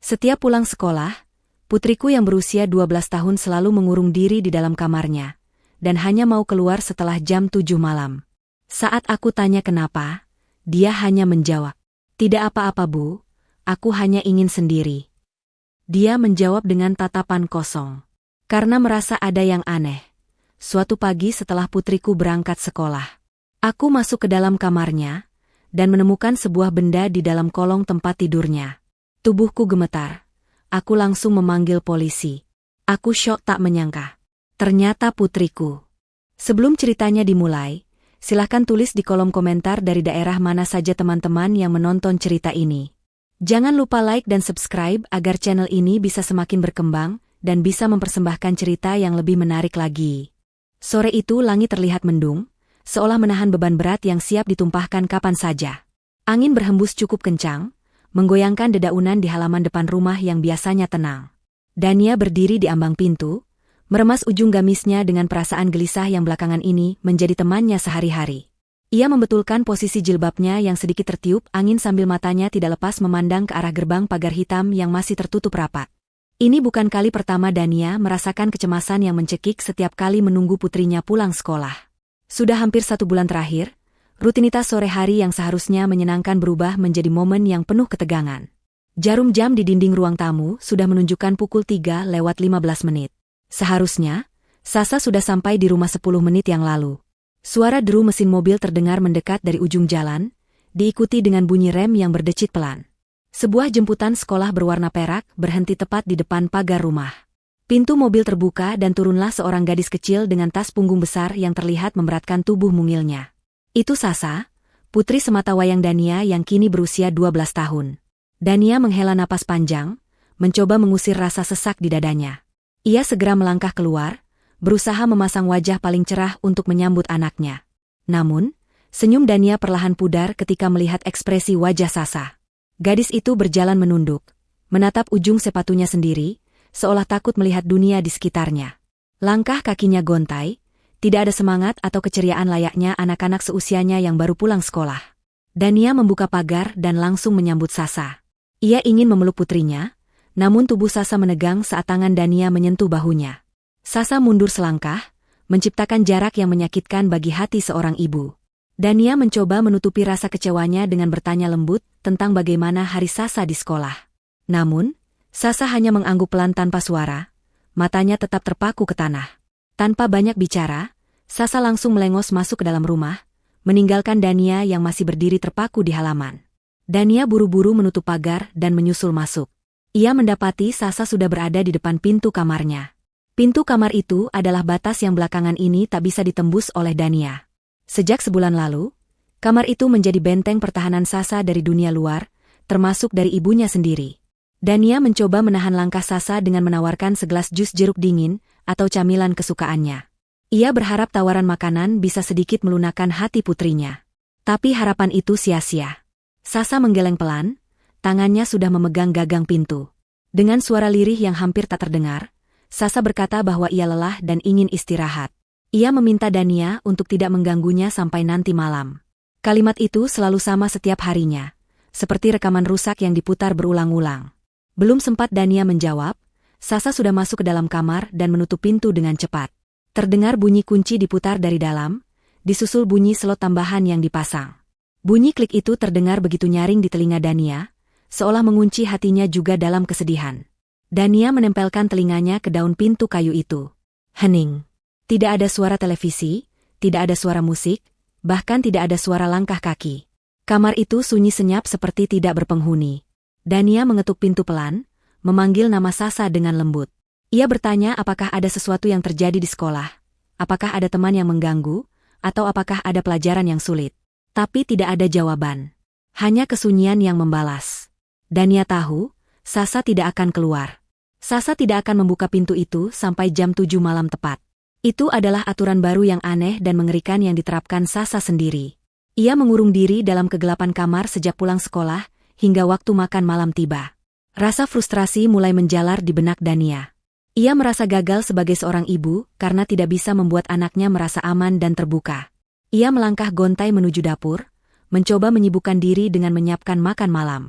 Setiap pulang sekolah, putriku yang berusia 12 tahun selalu mengurung diri di dalam kamarnya, dan hanya mau keluar setelah jam 7 malam. Saat aku tanya kenapa, dia hanya menjawab, "Tidak apa-apa Bu, aku hanya ingin sendiri." Dia menjawab dengan tatapan kosong. Karena merasa ada yang aneh. Suatu pagi setelah putriku berangkat sekolah, aku masuk ke dalam kamarnya, dan menemukan sebuah benda di dalam kolong tempat tidurnya. Tubuhku gemetar. Aku langsung memanggil polisi. Aku syok tak menyangka. Ternyata putriku. Sebelum ceritanya dimulai, silahkan tulis di kolom komentar dari daerah mana saja teman-teman yang menonton cerita ini. Jangan lupa like dan subscribe agar channel ini bisa semakin berkembang dan bisa mempersembahkan cerita yang lebih menarik lagi. Sore itu langit terlihat mendung, seolah menahan beban berat yang siap ditumpahkan kapan saja. Angin berhembus cukup kencang, menggoyangkan dedaunan di halaman depan rumah yang biasanya tenang. Dania berdiri di ambang pintu, meremas ujung gamisnya dengan perasaan gelisah yang belakangan ini menjadi temannya sehari-hari. Ia membetulkan posisi jilbabnya yang sedikit tertiup angin sambil matanya tidak lepas memandang ke arah gerbang pagar hitam yang masih tertutup rapat. Ini bukan kali pertama Dania merasakan kecemasan yang mencekik setiap kali menunggu putrinya pulang sekolah. Sudah hampir 1 bulan terakhir, rutinitas sore hari yang seharusnya menyenangkan berubah menjadi momen yang penuh ketegangan. Jarum jam di dinding ruang tamu sudah menunjukkan pukul 3:15 menit. Seharusnya, Sasa sudah sampai di rumah 10 menit yang lalu. Suara deru mesin mobil terdengar mendekat dari ujung jalan, diikuti dengan bunyi rem yang berdecit pelan. Sebuah jemputan sekolah berwarna perak berhenti tepat di depan pagar rumah. Pintu mobil terbuka dan turunlah seorang gadis kecil dengan tas punggung besar yang terlihat memberatkan tubuh mungilnya. Itu Sasa, putri sematawayang Dania yang kini berusia 12 tahun. Dania menghela napas panjang, mencoba mengusir rasa sesak di dadanya. Ia segera melangkah keluar, berusaha memasang wajah paling cerah untuk menyambut anaknya. Namun, senyum Dania perlahan pudar ketika melihat ekspresi wajah Sasa. Gadis itu berjalan menunduk, menatap ujung sepatunya sendiri, seolah takut melihat dunia di sekitarnya. Langkah kakinya gontai, tidak ada semangat atau keceriaan layaknya anak-anak seusianya yang baru pulang sekolah. Dania membuka pagar dan langsung menyambut Sasa. Ia ingin memeluk putrinya, namun tubuh Sasa menegang saat tangan Dania menyentuh bahunya. Sasa mundur selangkah, menciptakan jarak yang menyakitkan bagi hati seorang ibu. Dania mencoba menutupi rasa kecewanya dengan bertanya lembut tentang bagaimana hari Sasa di sekolah. Namun, Sasa hanya mengangguk pelan tanpa suara, matanya tetap terpaku ke tanah. Tanpa banyak bicara, Sasa langsung melengos masuk ke dalam rumah, meninggalkan Dania yang masih berdiri terpaku di halaman. Dania buru-buru menutup pagar dan menyusul masuk. Ia mendapati Sasa sudah berada di depan pintu kamarnya. Pintu kamar itu adalah batas yang belakangan ini tak bisa ditembus oleh Dania. Sejak sebulan lalu, kamar itu menjadi benteng pertahanan Sasa dari dunia luar, termasuk dari ibunya sendiri. Dania mencoba menahan langkah Sasa dengan menawarkan segelas jus jeruk dingin atau camilan kesukaannya. Ia berharap tawaran makanan bisa sedikit melunakkan hati putrinya. Tapi harapan itu sia-sia. Sasa menggeleng pelan, tangannya sudah memegang gagang pintu. Dengan suara lirih yang hampir tak terdengar, Sasa berkata bahwa ia lelah dan ingin istirahat. Ia meminta Dania untuk tidak mengganggunya sampai nanti malam. Kalimat itu selalu sama setiap harinya, seperti rekaman rusak yang diputar berulang-ulang. Belum sempat Dania menjawab, Sasa sudah masuk ke dalam kamar dan menutup pintu dengan cepat. Terdengar bunyi kunci diputar dari dalam, disusul bunyi slot tambahan yang dipasang. Bunyi klik itu terdengar begitu nyaring di telinga Dania, seolah mengunci hatinya juga dalam kesedihan. Dania menempelkan telinganya ke daun pintu kayu itu. Hening. Tidak ada suara televisi, tidak ada suara musik, bahkan tidak ada suara langkah kaki. Kamar itu sunyi senyap seperti tidak berpenghuni. Dania mengetuk pintu pelan, memanggil nama Sasa dengan lembut. Ia bertanya apakah ada sesuatu yang terjadi di sekolah, apakah ada teman yang mengganggu, atau apakah ada pelajaran yang sulit. Tapi tidak ada jawaban. Hanya kesunyian yang membalas. Dania tahu, Sasa tidak akan keluar. Sasa tidak akan membuka pintu itu sampai jam 7 malam tepat. Itu adalah aturan baru yang aneh dan mengerikan yang diterapkan Sasa sendiri. Ia mengurung diri dalam kegelapan kamar sejak pulang sekolah, hingga waktu makan malam tiba. Rasa frustrasi mulai menjalar di benak Dania. Ia merasa gagal sebagai seorang ibu karena tidak bisa membuat anaknya merasa aman dan terbuka. Ia melangkah gontai menuju dapur, mencoba menyibukkan diri dengan menyiapkan makan malam.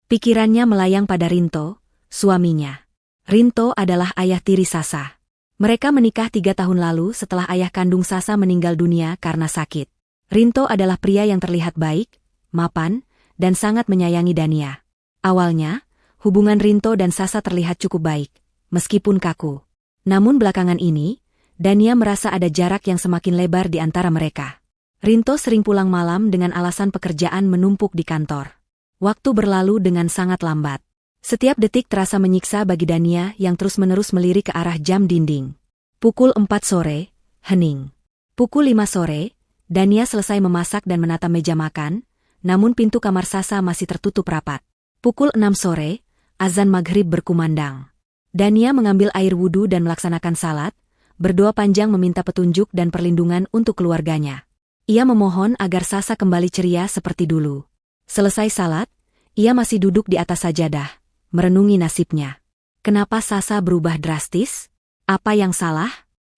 Pikirannya melayang pada Rinto, suaminya. Rinto adalah ayah tiri Sasa. Mereka menikah 3 tahun lalu setelah ayah kandung Sasa meninggal dunia karena sakit. Rinto adalah pria yang terlihat baik, mapan, dan sangat menyayangi Dania. Awalnya, hubungan Rinto dan Sasa terlihat cukup baik, meskipun kaku. Namun belakangan ini, Dania merasa ada jarak yang semakin lebar di antara mereka. Rinto sering pulang malam dengan alasan pekerjaan menumpuk di kantor. Waktu berlalu dengan sangat lambat. Setiap detik terasa menyiksa bagi Dania yang terus-menerus melirik ke arah jam dinding. Pukul 4 sore, hening. Pukul 5 sore, Dania selesai memasak dan menata meja makan, namun pintu kamar Sasa masih tertutup rapat. Pukul 6 sore, azan maghrib berkumandang. Dania mengambil air wudhu dan melaksanakan salat, berdoa panjang meminta petunjuk dan perlindungan untuk keluarganya. Ia memohon agar Sasa kembali ceria seperti dulu. Selesai salat, ia masih duduk di atas sajadah, merenungi nasibnya. Kenapa Sasa berubah drastis? Apa yang salah?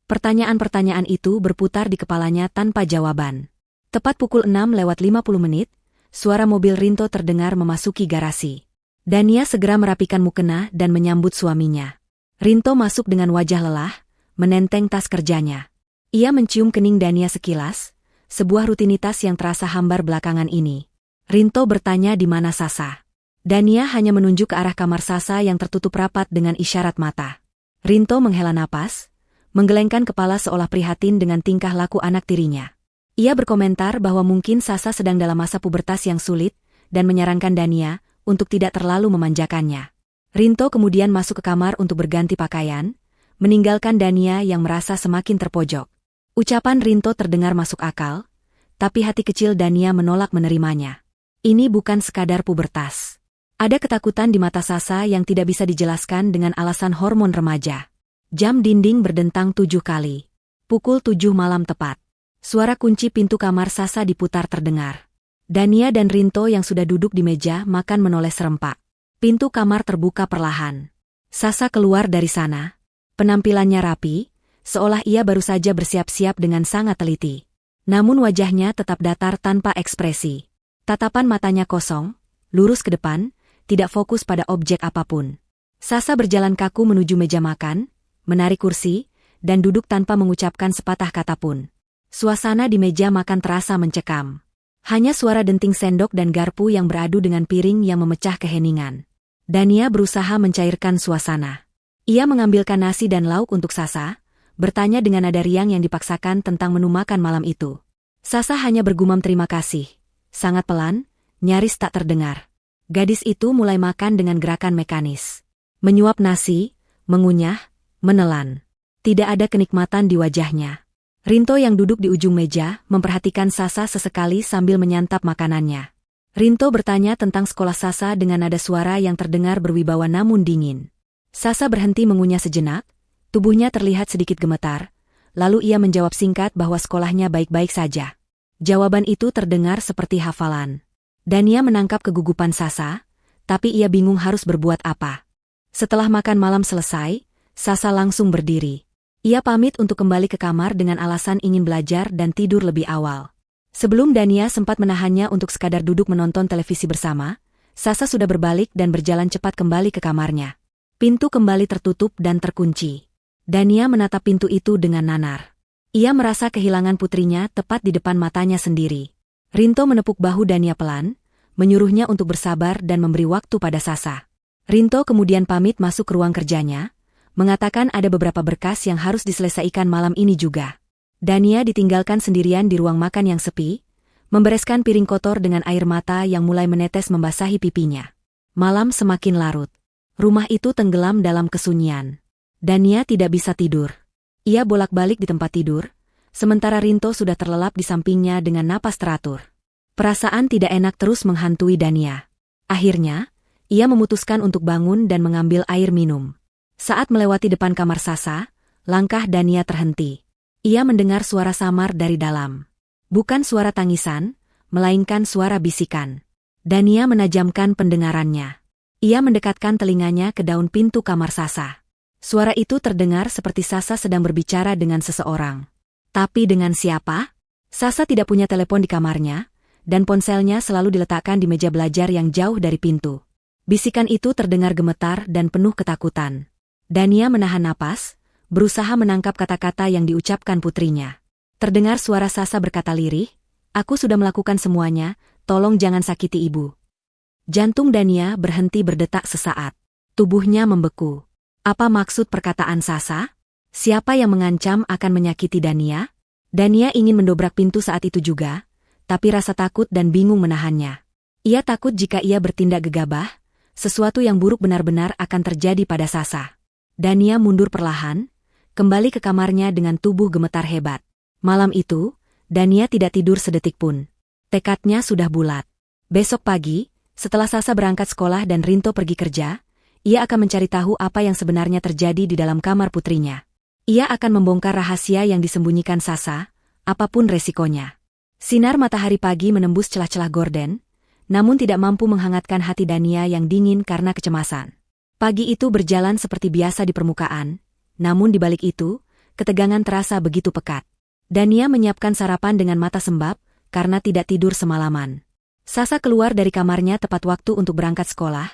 Pertanyaan-pertanyaan itu berputar di kepalanya tanpa jawaban. Tepat pukul 6:50, suara mobil Rinto terdengar memasuki garasi. Dania segera merapikan mukena dan menyambut suaminya. Rinto masuk dengan wajah lelah, menenteng tas kerjanya. Ia mencium kening Dania sekilas, sebuah rutinitas yang terasa hambar belakangan ini. Rinto bertanya di mana Sasa. Dania hanya menunjuk ke arah kamar Sasa yang tertutup rapat dengan isyarat mata. Rinto menghela napas, menggelengkan kepala seolah prihatin dengan tingkah laku anak tirinya. Ia berkomentar bahwa mungkin Sasa sedang dalam masa pubertas yang sulit, dan menyarankan Dania untuk tidak terlalu memanjakannya. Rinto kemudian masuk ke kamar untuk berganti pakaian, meninggalkan Dania yang merasa semakin terpojok. Ucapan Rinto terdengar masuk akal, tapi hati kecil Dania menolak menerimanya. Ini bukan sekadar pubertas. Ada ketakutan di mata Sasa yang tidak bisa dijelaskan dengan alasan hormon remaja. Jam dinding berdentang 7 kali. Pukul 7 malam tepat. Suara kunci pintu kamar Sasa diputar terdengar. Dania dan Rinto yang sudah duduk di meja makan menoleh serempak. Pintu kamar terbuka perlahan. Sasa keluar dari sana. Penampilannya rapi, seolah ia baru saja bersiap-siap dengan sangat teliti. Namun wajahnya tetap datar tanpa ekspresi. Tatapan matanya kosong, lurus ke depan, tidak fokus pada objek apapun. Sasa berjalan kaku menuju meja makan, menarik kursi, dan duduk tanpa mengucapkan sepatah kata pun. Suasana di meja makan terasa mencekam. Hanya suara denting sendok dan garpu yang beradu dengan piring yang memecah keheningan. Dania berusaha mencairkan suasana. Ia mengambilkan nasi dan lauk untuk Sasa, bertanya dengan nada riang yang dipaksakan tentang menu makan malam itu. Sasa hanya bergumam terima kasih. Sangat pelan, nyaris tak terdengar. Gadis itu mulai makan dengan gerakan mekanis. Menyuap nasi, mengunyah, menelan. Tidak ada kenikmatan di wajahnya. Rinto yang duduk di ujung meja memperhatikan Sasa sesekali sambil menyantap makanannya. Rinto bertanya tentang sekolah Sasa dengan nada suara yang terdengar berwibawa namun dingin. Sasa berhenti mengunyah sejenak, tubuhnya terlihat sedikit gemetar, lalu ia menjawab singkat bahwa sekolahnya baik-baik saja. Jawaban itu terdengar seperti hafalan. Dania menangkap kegugupan Sasa, tapi ia bingung harus berbuat apa. Setelah makan malam selesai, Sasa langsung berdiri. Ia pamit untuk kembali ke kamar dengan alasan ingin belajar dan tidur lebih awal. Sebelum Dania sempat menahannya untuk sekadar duduk menonton televisi bersama, Sasa sudah berbalik dan berjalan cepat kembali ke kamarnya. Pintu kembali tertutup dan terkunci. Dania menatap pintu itu dengan nanar. Ia merasa kehilangan putrinya tepat di depan matanya sendiri. Rinto menepuk bahu Dania pelan, menyuruhnya untuk bersabar dan memberi waktu pada Sasa. Rinto kemudian pamit masuk ke ruang kerjanya, mengatakan ada beberapa berkas yang harus diselesaikan malam ini juga. Dania ditinggalkan sendirian di ruang makan yang sepi, membereskan piring kotor dengan air mata yang mulai menetes membasahi pipinya. Malam semakin larut. Rumah itu tenggelam dalam kesunyian. Dania tidak bisa tidur. Ia bolak-balik di tempat tidur, sementara Rinto sudah terlelap di sampingnya dengan napas teratur. Perasaan tidak enak terus menghantui Dania. Akhirnya, ia memutuskan untuk bangun dan mengambil air minum. Saat melewati depan kamar Sasa, langkah Dania terhenti. Ia mendengar suara samar dari dalam. Bukan suara tangisan, melainkan suara bisikan. Dania menajamkan pendengarannya. Ia mendekatkan telinganya ke daun pintu kamar Sasa. Suara itu terdengar seperti Sasa sedang berbicara dengan seseorang. Tapi dengan siapa? Sasa tidak punya telepon di kamarnya, dan ponselnya selalu diletakkan di meja belajar yang jauh dari pintu. Bisikan itu terdengar gemetar dan penuh ketakutan. Dania menahan napas, berusaha menangkap kata-kata yang diucapkan putrinya. Terdengar suara Sasa berkata lirih, "Aku sudah melakukan semuanya, tolong jangan sakiti ibu." Jantung Dania berhenti berdetak sesaat. Tubuhnya membeku. Apa maksud perkataan Sasa? Siapa yang mengancam akan menyakiti Dania? Dania ingin mendobrak pintu saat itu juga, tapi rasa takut dan bingung menahannya. Ia takut jika ia bertindak gegabah, sesuatu yang buruk benar-benar akan terjadi pada Sasa. Dania mundur perlahan, kembali ke kamarnya dengan tubuh gemetar hebat. Malam itu, Dania tidak tidur sedetik pun. Tekadnya sudah bulat. Besok pagi, setelah Sasa berangkat sekolah dan Rinto pergi kerja, ia akan mencari tahu apa yang sebenarnya terjadi di dalam kamar putrinya. Ia akan membongkar rahasia yang disembunyikan Sasa, apapun resikonya. Sinar matahari pagi menembus celah-celah gorden, namun tidak mampu menghangatkan hati Dania yang dingin karena kecemasan. Pagi itu berjalan seperti biasa di permukaan, namun di balik itu, ketegangan terasa begitu pekat. Dania menyiapkan sarapan dengan mata sembab, karena tidak tidur semalaman. Sasa keluar dari kamarnya tepat waktu untuk berangkat sekolah,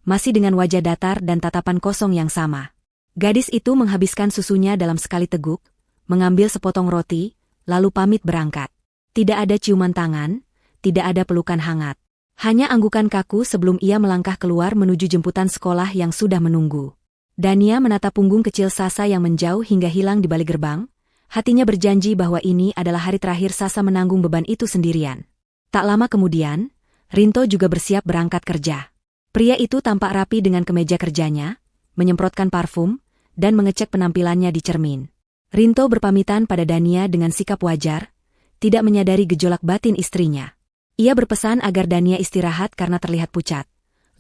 masih dengan wajah datar dan tatapan kosong yang sama. Gadis itu menghabiskan susunya dalam sekali teguk, mengambil sepotong roti, lalu pamit berangkat. Tidak ada ciuman tangan, tidak ada pelukan hangat. Hanya anggukan kaku sebelum ia melangkah keluar menuju jemputan sekolah yang sudah menunggu. Dania menatap punggung kecil Sasa yang menjauh hingga hilang di balik gerbang, hatinya berjanji bahwa ini adalah hari terakhir Sasa menanggung beban itu sendirian. Tak lama kemudian, Rinto juga bersiap berangkat kerja. Pria itu tampak rapi dengan kemeja kerjanya, menyemprotkan parfum, dan mengecek penampilannya di cermin. Rinto berpamitan pada Dania dengan sikap wajar, tidak menyadari gejolak batin istrinya. Ia berpesan agar Dania istirahat karena terlihat pucat.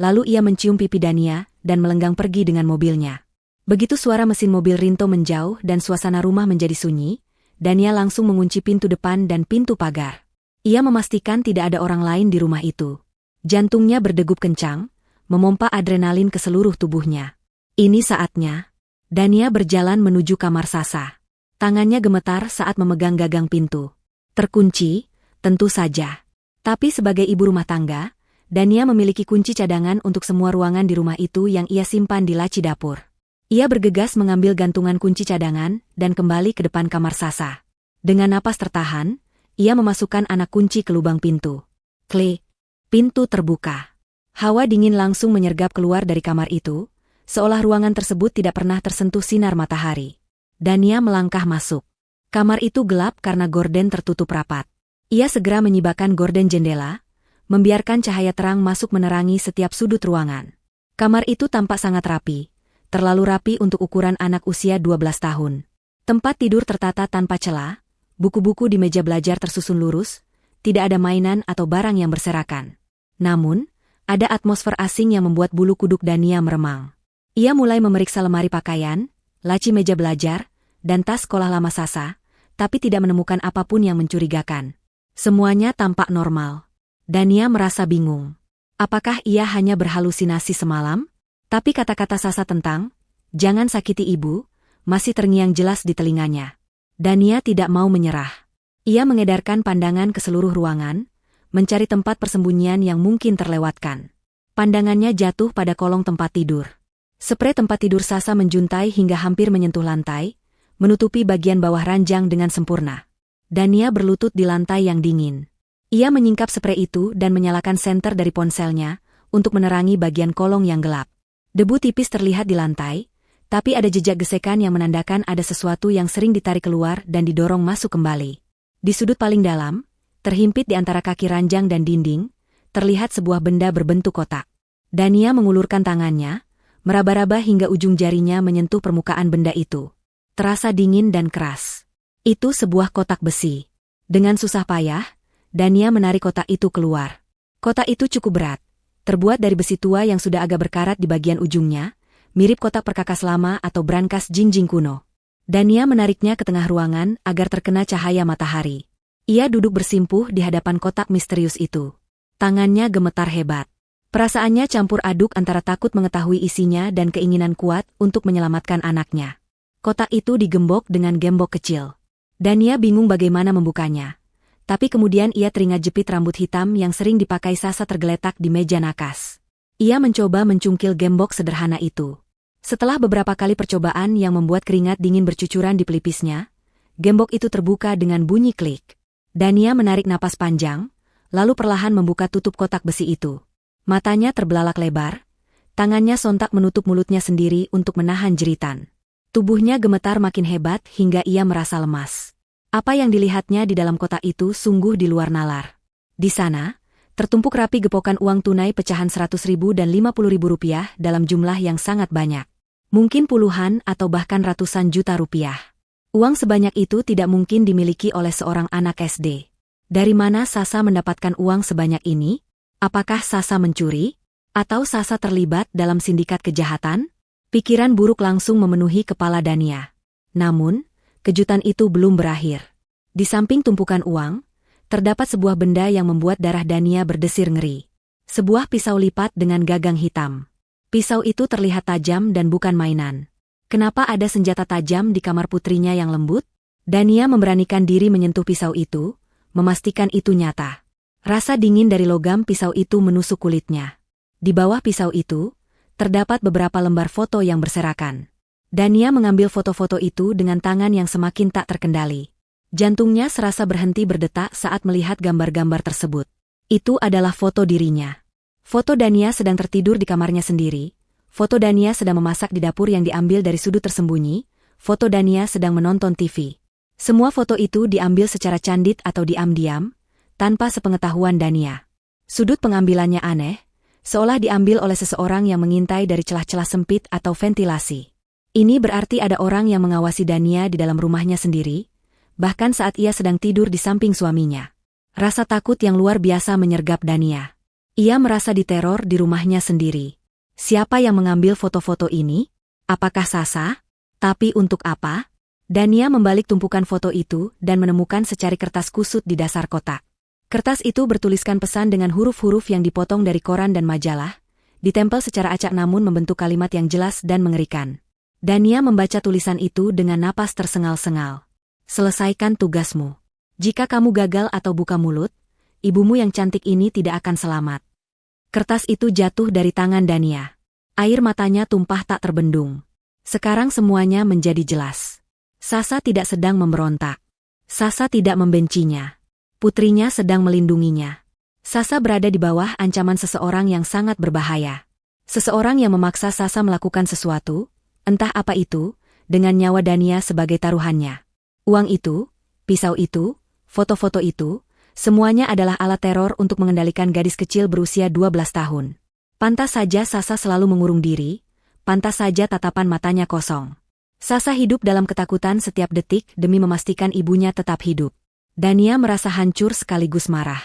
Lalu ia mencium pipi Dania dan melenggang pergi dengan mobilnya. Begitu suara mesin mobil Rinto menjauh dan suasana rumah menjadi sunyi, Dania langsung mengunci pintu depan dan pintu pagar. Ia memastikan tidak ada orang lain di rumah itu. Jantungnya berdegup kencang, memompa adrenalin ke seluruh tubuhnya. Ini saatnya. Dania berjalan menuju kamar Sasa. Tangannya gemetar saat memegang gagang pintu. Terkunci, tentu saja. Tapi sebagai ibu rumah tangga, Dania memiliki kunci cadangan untuk semua ruangan di rumah itu yang ia simpan di laci dapur. Ia bergegas mengambil gantungan kunci cadangan dan kembali ke depan kamar Sasa. Dengan napas tertahan, ia memasukkan anak kunci ke lubang pintu. Klik! Pintu terbuka. Hawa dingin langsung menyergap keluar dari kamar itu, seolah ruangan tersebut tidak pernah tersentuh sinar matahari. Dania melangkah masuk. Kamar itu gelap karena gorden tertutup rapat. Ia segera menyibakkan gorden jendela, membiarkan cahaya terang masuk menerangi setiap sudut ruangan. Kamar itu tampak sangat rapi, terlalu rapi untuk ukuran anak usia 12 tahun. Tempat tidur tertata tanpa celah, buku-buku di meja belajar tersusun lurus, tidak ada mainan atau barang yang berserakan. Namun, ada atmosfer asing yang membuat bulu kuduk Dania meremang. Ia mulai memeriksa lemari pakaian, laci meja belajar, dan tas sekolah lama Sasa, tapi tidak menemukan apapun yang mencurigakan. Semuanya tampak normal. Dania merasa bingung. Apakah ia hanya berhalusinasi semalam? Tapi kata-kata Sasa tentang, "Jangan sakiti ibu," masih terngiang jelas di telinganya. Dania tidak mau menyerah. Ia mengedarkan pandangan ke seluruh ruangan, mencari tempat persembunyian yang mungkin terlewatkan. Pandangannya jatuh pada kolong tempat tidur. Sprei tempat tidur Sasa menjuntai hingga hampir menyentuh lantai, menutupi bagian bawah ranjang dengan sempurna. Dania berlutut di lantai yang dingin. Ia menyingkap sprei itu dan menyalakan senter dari ponselnya untuk menerangi bagian kolong yang gelap. Debu tipis terlihat di lantai, tapi ada jejak gesekan yang menandakan ada sesuatu yang sering ditarik keluar dan didorong masuk kembali. Di sudut paling dalam, terhimpit di antara kaki ranjang dan dinding, terlihat sebuah benda berbentuk kotak. Dania mengulurkan tangannya, meraba-raba hingga ujung jarinya menyentuh permukaan benda itu. Terasa dingin dan keras. Itu sebuah kotak besi. Dengan susah payah, Dania menarik kotak itu keluar. Kotak itu cukup berat, terbuat dari besi tua yang sudah agak berkarat di bagian ujungnya, mirip kotak perkakas lama atau brankas jinjing kuno. Dania menariknya ke tengah ruangan agar terkena cahaya matahari. Ia duduk bersimpuh di hadapan kotak misterius itu. Tangannya gemetar hebat. Perasaannya campur aduk antara takut mengetahui isinya dan keinginan kuat untuk menyelamatkan anaknya. Kotak itu digembok dengan gembok kecil. Dania bingung bagaimana membukanya. Tapi kemudian ia teringat jepit rambut hitam yang sering dipakai Sasa tergeletak di meja nakas. Ia mencoba mencungkil gembok sederhana itu. Setelah beberapa kali percobaan yang membuat keringat dingin bercucuran di pelipisnya, gembok itu terbuka dengan bunyi klik. Dania menarik napas panjang, lalu perlahan membuka tutup kotak besi itu. Matanya terbelalak lebar, tangannya sontak menutup mulutnya sendiri untuk menahan jeritan. Tubuhnya gemetar makin hebat hingga ia merasa lemas. Apa yang dilihatnya di dalam kotak itu sungguh di luar nalar. Di sana, tertumpuk rapi gepokan uang tunai pecahan 100.000 dan 50.000 rupiah dalam jumlah yang sangat banyak. Mungkin puluhan atau bahkan ratusan juta rupiah. Uang sebanyak itu tidak mungkin dimiliki oleh seorang anak SD. Dari mana Sasa mendapatkan uang sebanyak ini? Apakah Sasa mencuri? Atau Sasa terlibat dalam sindikat kejahatan? Pikiran buruk langsung memenuhi kepala Dania. Namun, kejutan itu belum berakhir. Di samping tumpukan uang, terdapat sebuah benda yang membuat darah Dania berdesir ngeri. Sebuah pisau lipat dengan gagang hitam. Pisau itu terlihat tajam dan bukan mainan. Kenapa ada senjata tajam di kamar putrinya yang lembut? Dania memberanikan diri menyentuh pisau itu, memastikan itu nyata. Rasa dingin dari logam pisau itu menusuk kulitnya. Di bawah pisau itu, terdapat beberapa lembar foto yang berserakan. Dania mengambil foto-foto itu dengan tangan yang semakin tak terkendali. Jantungnya serasa berhenti berdetak saat melihat gambar-gambar tersebut. Itu adalah foto dirinya. Foto Dania sedang tertidur di kamarnya sendiri. Foto Dania sedang memasak di dapur yang diambil dari sudut tersembunyi. Foto Dania sedang menonton TV. Semua foto itu diambil secara candid atau diam-diam, tanpa sepengetahuan Dania. Sudut pengambilannya aneh, seolah diambil oleh seseorang yang mengintai dari celah-celah sempit atau ventilasi. Ini berarti ada orang yang mengawasi Dania di dalam rumahnya sendiri, bahkan saat ia sedang tidur di samping suaminya. Rasa takut yang luar biasa menyergap Dania. Ia merasa diteror di rumahnya sendiri. Siapa yang mengambil foto-foto ini? Apakah Sasa? Tapi untuk apa? Dania membalik tumpukan foto itu dan menemukan secari kertas kusut di dasar kotak. Kertas itu bertuliskan pesan dengan huruf-huruf yang dipotong dari koran dan majalah, ditempel secara acak namun membentuk kalimat yang jelas dan mengerikan. Dania membaca tulisan itu dengan napas tersengal-sengal. Selesaikan tugasmu. Jika kamu gagal atau buka mulut, ibumu yang cantik ini tidak akan selamat. Kertas itu jatuh dari tangan Dania. Air matanya tumpah tak terbendung. Sekarang semuanya menjadi jelas. Sasa tidak sedang memberontak. Sasa tidak membencinya. Putrinya sedang melindunginya. Sasa berada di bawah ancaman seseorang yang sangat berbahaya. Seseorang yang memaksa Sasa melakukan sesuatu, entah apa itu, dengan nyawa Dania sebagai taruhannya. Uang itu, pisau itu, foto-foto itu, semuanya adalah alat teror untuk mengendalikan gadis kecil berusia 12 tahun. Pantas saja Sasa selalu mengurung diri, pantas saja tatapan matanya kosong. Sasa hidup dalam ketakutan setiap detik demi memastikan ibunya tetap hidup. Dania merasa hancur sekaligus marah.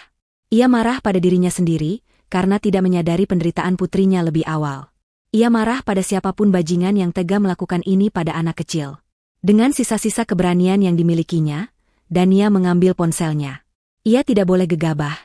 Ia marah pada dirinya sendiri, karena tidak menyadari penderitaan putrinya lebih awal. Ia marah pada siapapun bajingan yang tega melakukan ini pada anak kecil. Dengan sisa-sisa keberanian yang dimilikinya, Dania mengambil ponselnya. Ia tidak boleh gegabah,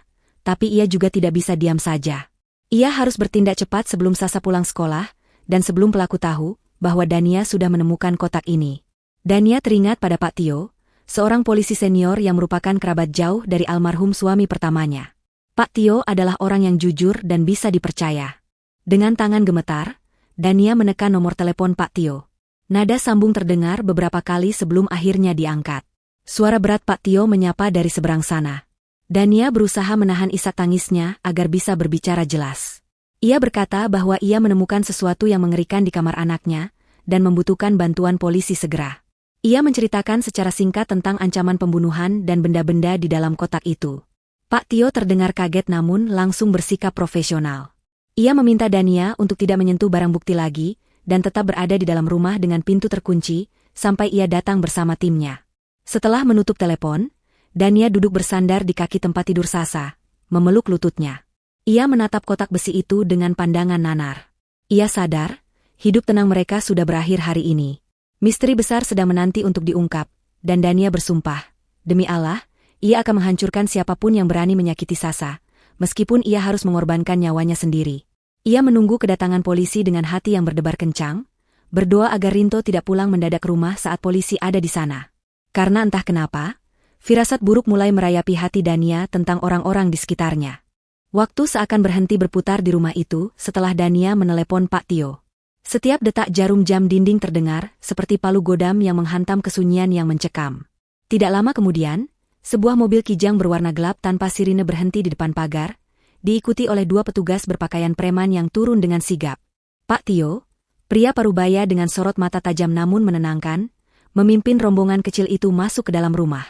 tapi ia juga tidak bisa diam saja. Ia harus bertindak cepat sebelum Sasa pulang sekolah, dan sebelum pelaku tahu bahwa Dania sudah menemukan kotak ini. Dania teringat pada Pak Tio, seorang polisi senior yang merupakan kerabat jauh dari almarhum suami pertamanya. Pak Tio adalah orang yang jujur dan bisa dipercaya. Dengan tangan gemetar, Dania menekan nomor telepon Pak Tio. Nada sambung terdengar beberapa kali sebelum akhirnya diangkat. Suara berat Pak Tio menyapa dari seberang sana. Dania berusaha menahan isak tangisnya agar bisa berbicara jelas. Ia berkata bahwa ia menemukan sesuatu yang mengerikan di kamar anaknya, dan membutuhkan bantuan polisi segera. Ia menceritakan secara singkat tentang ancaman pembunuhan dan benda-benda di dalam kotak itu. Pak Tio terdengar kaget namun langsung bersikap profesional. Ia meminta Dania untuk tidak menyentuh barang bukti lagi, dan tetap berada di dalam rumah dengan pintu terkunci, sampai ia datang bersama timnya. Setelah menutup telepon, Dania duduk bersandar di kaki tempat tidur Sasa, memeluk lututnya. Ia menatap kotak besi itu dengan pandangan nanar. Ia sadar, hidup tenang mereka sudah berakhir hari ini. Misteri besar sedang menanti untuk diungkap, dan Dania bersumpah, demi Allah, ia akan menghancurkan siapapun yang berani menyakiti Sasa, meskipun ia harus mengorbankan nyawanya sendiri. Ia menunggu kedatangan polisi dengan hati yang berdebar kencang, berdoa agar Rinto tidak pulang mendadak ke rumah saat polisi ada di sana. Karena entah kenapa, firasat buruk mulai merayapi hati Dania tentang orang-orang di sekitarnya. Waktu seakan berhenti berputar di rumah itu setelah Dania menelepon Pak Tio. Setiap detak jarum jam dinding terdengar seperti palu godam yang menghantam kesunyian yang mencekam. Tidak lama kemudian, sebuah mobil kijang berwarna gelap tanpa sirine berhenti di depan pagar, diikuti oleh 2 petugas berpakaian preman yang turun dengan sigap. Pak Tio, pria parubaya dengan sorot mata tajam namun menenangkan, memimpin rombongan kecil itu masuk ke dalam rumah.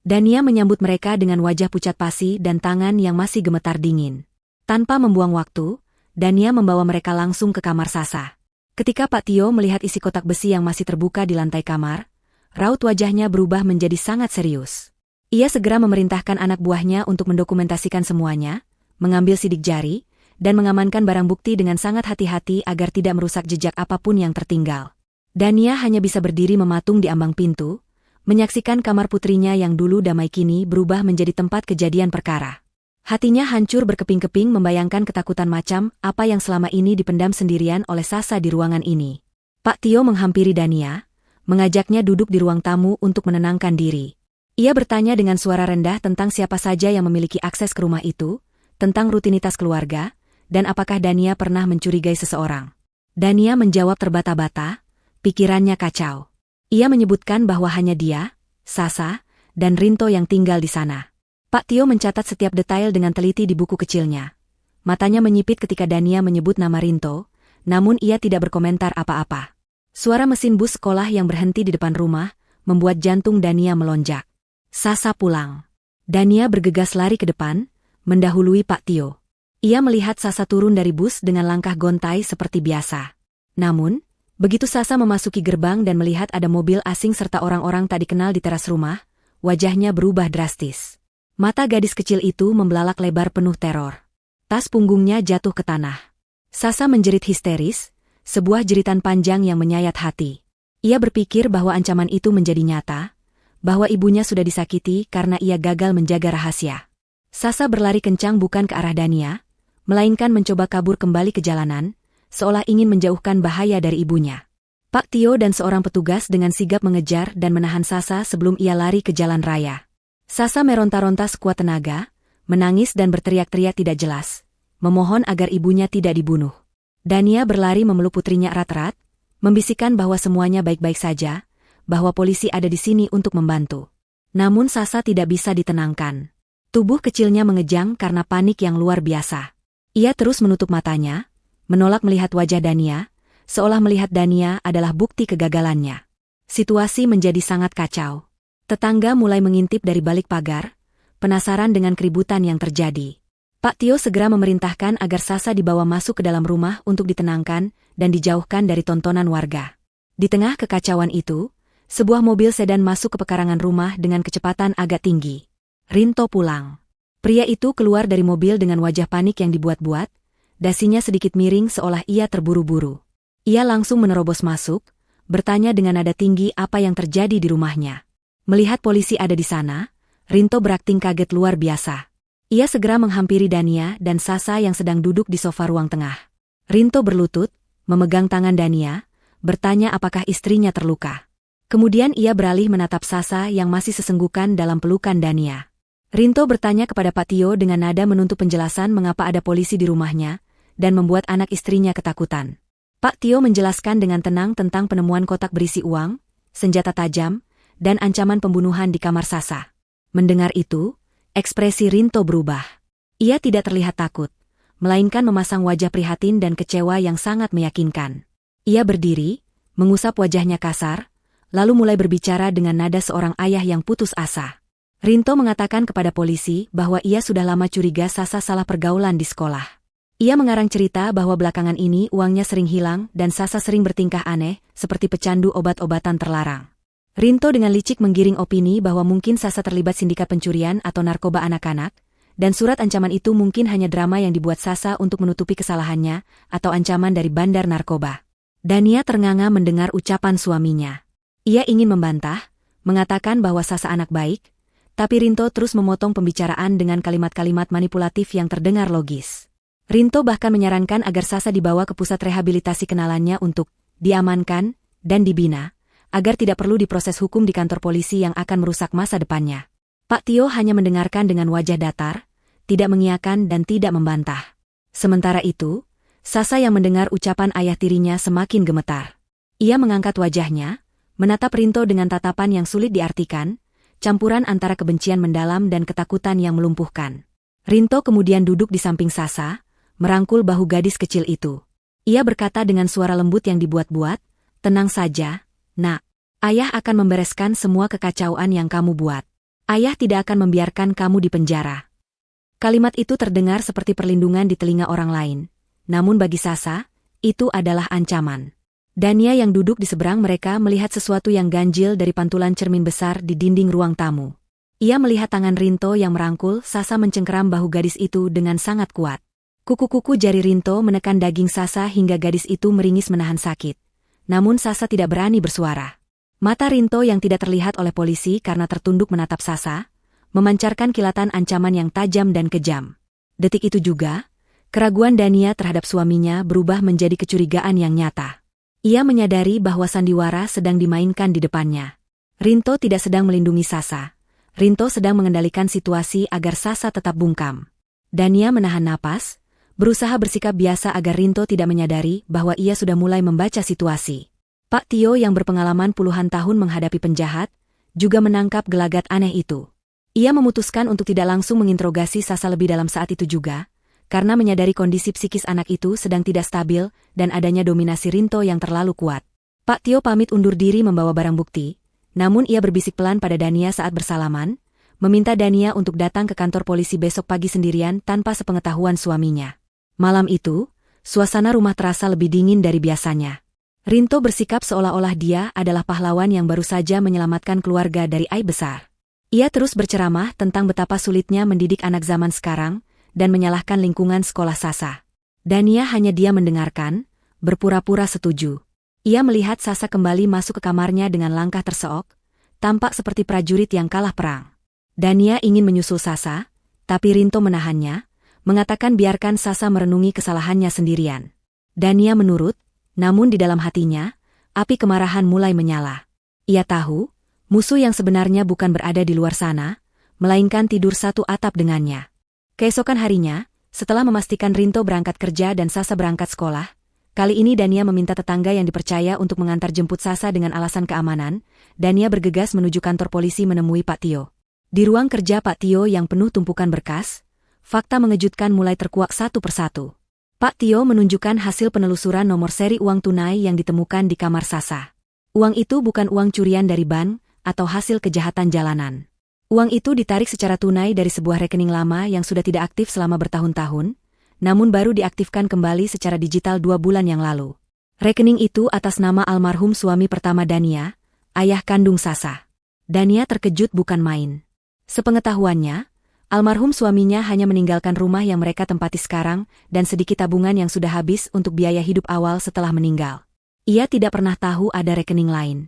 Dania menyambut mereka dengan wajah pucat pasi dan tangan yang masih gemetar dingin. Tanpa membuang waktu, Dania membawa mereka langsung ke kamar Sasa. Ketika Pak Tio melihat isi kotak besi yang masih terbuka di lantai kamar, raut wajahnya berubah menjadi sangat serius. Ia segera memerintahkan anak buahnya untuk mendokumentasikan semuanya, mengambil sidik jari, dan mengamankan barang bukti dengan sangat hati-hati agar tidak merusak jejak apapun yang tertinggal. Dania hanya bisa berdiri mematung di ambang pintu, menyaksikan kamar putrinya yang dulu damai kini berubah menjadi tempat kejadian perkara. Hatinya hancur berkeping-keping membayangkan ketakutan macam apa yang selama ini dipendam sendirian oleh Sasa di ruangan ini. Pak Tio menghampiri Dania, mengajaknya duduk di ruang tamu untuk menenangkan diri. Ia bertanya dengan suara rendah tentang siapa saja yang memiliki akses ke rumah itu, tentang rutinitas keluarga, dan apakah Dania pernah mencurigai seseorang. Dania menjawab terbata-bata, pikirannya kacau. Ia menyebutkan bahwa hanya dia, Sasa, dan Rinto yang tinggal di sana. Pak Tio mencatat setiap detail dengan teliti di buku kecilnya. Matanya menyipit ketika Dania menyebut nama Rinto, namun ia tidak berkomentar apa-apa. Suara mesin bus sekolah yang berhenti di depan rumah membuat jantung Dania melonjak. Sasa pulang. Dania bergegas lari ke depan, mendahului Pak Tio. Ia melihat Sasa turun dari bus dengan langkah gontai seperti biasa. Namun, begitu Sasa memasuki gerbang dan melihat ada mobil asing serta orang-orang tak dikenal di teras rumah, wajahnya berubah drastis. Mata gadis kecil itu membelalak lebar penuh teror. Tas punggungnya jatuh ke tanah. Sasa menjerit histeris, sebuah jeritan panjang yang menyayat hati. Ia berpikir bahwa ancaman itu menjadi nyata, bahwa ibunya sudah disakiti karena ia gagal menjaga rahasia. Sasa berlari kencang bukan ke arah Dania, melainkan mencoba kabur kembali ke jalanan, seolah ingin menjauhkan bahaya dari ibunya. Pak Tio dan seorang petugas dengan sigap mengejar dan menahan Sasa sebelum ia lari ke jalan raya. Sasa meronta-ronta sekuat tenaga, menangis dan berteriak-teriak tidak jelas, memohon agar ibunya tidak dibunuh. Dania berlari memeluk putrinya erat-erat, membisikkan bahwa semuanya baik-baik saja, bahwa polisi ada di sini untuk membantu. Namun Sasa tidak bisa ditenangkan. Tubuh kecilnya mengejang karena panik yang luar biasa. Ia terus menutup matanya, menolak melihat wajah Dania, seolah melihat Dania adalah bukti kegagalannya. Situasi menjadi sangat kacau. Tetangga mulai mengintip dari balik pagar, penasaran dengan keributan yang terjadi. Pak Tio segera memerintahkan agar Sasa dibawa masuk ke dalam rumah untuk ditenangkan dan dijauhkan dari tontonan warga. Di tengah kekacauan itu, sebuah mobil sedan masuk ke pekarangan rumah dengan kecepatan agak tinggi. Rinto pulang. Pria itu keluar dari mobil dengan wajah panik yang dibuat-buat, dasinya sedikit miring seolah ia terburu-buru. Ia langsung menerobos masuk, bertanya dengan nada tinggi apa yang terjadi di rumahnya. Melihat polisi ada di sana, Rinto berakting kaget luar biasa. Ia segera menghampiri Dania dan Sasa yang sedang duduk di sofa ruang tengah. Rinto berlutut, memegang tangan Dania, bertanya apakah istrinya terluka. Kemudian ia beralih menatap Sasa yang masih sesenggukan dalam pelukan Dania. Rinto bertanya kepada Pak Tio dengan nada menuntut penjelasan mengapa ada polisi di rumahnya, dan membuat anak istrinya ketakutan. Pak Tio menjelaskan dengan tenang tentang penemuan kotak berisi uang, senjata tajam, dan ancaman pembunuhan di kamar Sasa. Mendengar itu, ekspresi Rinto berubah. Ia tidak terlihat takut, melainkan memasang wajah prihatin dan kecewa yang sangat meyakinkan. Ia berdiri, mengusap wajahnya kasar, lalu mulai berbicara dengan nada seorang ayah yang putus asa. Rinto mengatakan kepada polisi bahwa ia sudah lama curiga Sasa salah pergaulan di sekolah. Ia mengarang cerita bahwa belakangan ini uangnya sering hilang dan Sasa sering bertingkah aneh, seperti pecandu obat-obatan terlarang. Rinto dengan licik menggiring opini bahwa mungkin Sasa terlibat sindikat pencurian atau narkoba anak-anak, dan surat ancaman itu mungkin hanya drama yang dibuat Sasa untuk menutupi kesalahannya, atau ancaman dari bandar narkoba. Dania ternganga mendengar ucapan suaminya. Ia ingin membantah, mengatakan bahwa Sasa anak baik, tapi Rinto terus memotong pembicaraan dengan kalimat-kalimat manipulatif yang terdengar logis. Rinto bahkan menyarankan agar Sasa dibawa ke pusat rehabilitasi kenalannya untuk diamankan dan dibina, agar tidak perlu diproses hukum di kantor polisi yang akan merusak masa depannya. Pak Tio hanya mendengarkan dengan wajah datar, tidak mengiyakan dan tidak membantah. Sementara itu, Sasa yang mendengar ucapan ayah tirinya semakin gemetar. Ia mengangkat wajahnya, menatap Rinto dengan tatapan yang sulit diartikan, campuran antara kebencian mendalam dan ketakutan yang melumpuhkan. Rinto kemudian duduk di samping Sasa, merangkul bahu gadis kecil itu. Ia berkata dengan suara lembut yang dibuat-buat, "Tenang saja, Nak. Ayah akan membereskan semua kekacauan yang kamu buat. Ayah tidak akan membiarkan kamu di penjara." Kalimat itu terdengar seperti perlindungan di telinga orang lain. Namun bagi Sasa, itu adalah ancaman. Dania yang duduk di seberang mereka melihat sesuatu yang ganjil dari pantulan cermin besar di dinding ruang tamu. Ia melihat tangan Rinto yang merangkul Sasa mencengkeram bahu gadis itu dengan sangat kuat. Kuku-kuku jari Rinto menekan daging Sasa hingga gadis itu meringis menahan sakit. Namun Sasa tidak berani bersuara. Mata Rinto yang tidak terlihat oleh polisi karena tertunduk menatap Sasa, memancarkan kilatan ancaman yang tajam dan kejam. Detik itu juga, keraguan Dania terhadap suaminya berubah menjadi kecurigaan yang nyata. Ia menyadari bahwa sandiwara sedang dimainkan di depannya. Rinto tidak sedang melindungi Sasa. Rinto sedang mengendalikan situasi agar Sasa tetap bungkam. Dania menahan napas, berusaha bersikap biasa agar Rinto tidak menyadari bahwa ia sudah mulai membaca situasi. Pak Tio yang berpengalaman puluhan tahun menghadapi penjahat, juga menangkap gelagat aneh itu. Ia memutuskan untuk tidak langsung menginterogasi Sasa lebih dalam saat itu juga, karena menyadari kondisi psikis anak itu sedang tidak stabil dan adanya dominasi Rinto yang terlalu kuat. Pak Tio pamit undur diri membawa barang bukti, namun ia berbisik pelan pada Dania saat bersalaman, meminta Dania untuk datang ke kantor polisi besok pagi sendirian tanpa sepengetahuan suaminya. Malam itu, suasana rumah terasa lebih dingin dari biasanya. Rinto bersikap seolah-olah dia adalah pahlawan yang baru saja menyelamatkan keluarga dari aib besar. Ia terus berceramah tentang betapa sulitnya mendidik anak zaman sekarang, dan menyalahkan lingkungan sekolah Sasa. Dania hanya diam mendengarkan, berpura-pura setuju. Ia melihat Sasa kembali masuk ke kamarnya dengan langkah terseok, tampak seperti prajurit yang kalah perang. Dania ingin menyusul Sasa, tapi Rinto menahannya, mengatakan biarkan Sasa merenungi kesalahannya sendirian. Dania menurut, namun di dalam hatinya, api kemarahan mulai menyala. Ia tahu, musuh yang sebenarnya bukan berada di luar sana, melainkan tidur satu atap dengannya. Keesokan harinya, setelah memastikan Rinto berangkat kerja dan Sasa berangkat sekolah, kali ini Dania meminta tetangga yang dipercaya untuk mengantar jemput Sasa dengan alasan keamanan. Dania bergegas menuju kantor polisi menemui Pak Tio. Di ruang kerja Pak Tio yang penuh tumpukan berkas, fakta mengejutkan mulai terkuak satu persatu. Pak Tio menunjukkan hasil penelusuran nomor seri uang tunai yang ditemukan di kamar Sasa. Uang itu bukan uang curian dari bank atau hasil kejahatan jalanan. Uang itu ditarik secara tunai dari sebuah rekening lama yang sudah tidak aktif selama bertahun-tahun, namun baru diaktifkan kembali secara digital 2 bulan yang lalu. Rekening itu atas nama almarhum suami pertama Dania, ayah kandung Sasa. Dania terkejut bukan main. Sepengetahuannya, almarhum suaminya hanya meninggalkan rumah yang mereka tempati sekarang dan sedikit tabungan yang sudah habis untuk biaya hidup awal setelah meninggal. Ia tidak pernah tahu ada rekening lain.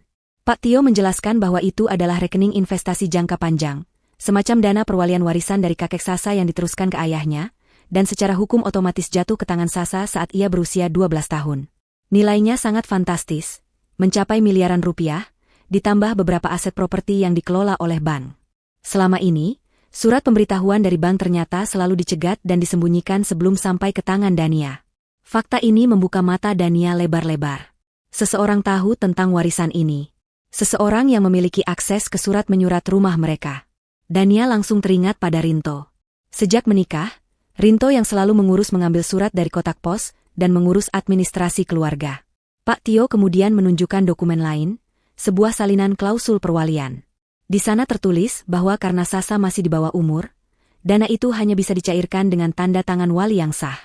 Pak Tio menjelaskan bahwa itu adalah rekening investasi jangka panjang, semacam dana perwalian warisan dari kakek Sasa yang diteruskan ke ayahnya, dan secara hukum otomatis jatuh ke tangan Sasa saat ia berusia 12 tahun. Nilainya sangat fantastis, mencapai miliaran rupiah, ditambah beberapa aset properti yang dikelola oleh bank. Selama ini, surat pemberitahuan dari bank ternyata selalu dicegat dan disembunyikan sebelum sampai ke tangan Dania. Fakta ini membuka mata Dania lebar-lebar. Seseorang tahu tentang warisan ini. Seseorang yang memiliki akses ke surat menyurat rumah mereka. Dania langsung teringat pada Rinto. Sejak menikah, Rinto yang selalu mengurus mengambil surat dari kotak pos dan mengurus administrasi keluarga. Pak Tio kemudian menunjukkan dokumen lain, sebuah salinan klausul perwalian. Di sana tertulis bahwa karena Sasa masih di bawah umur, dana itu hanya bisa dicairkan dengan tanda tangan wali yang sah.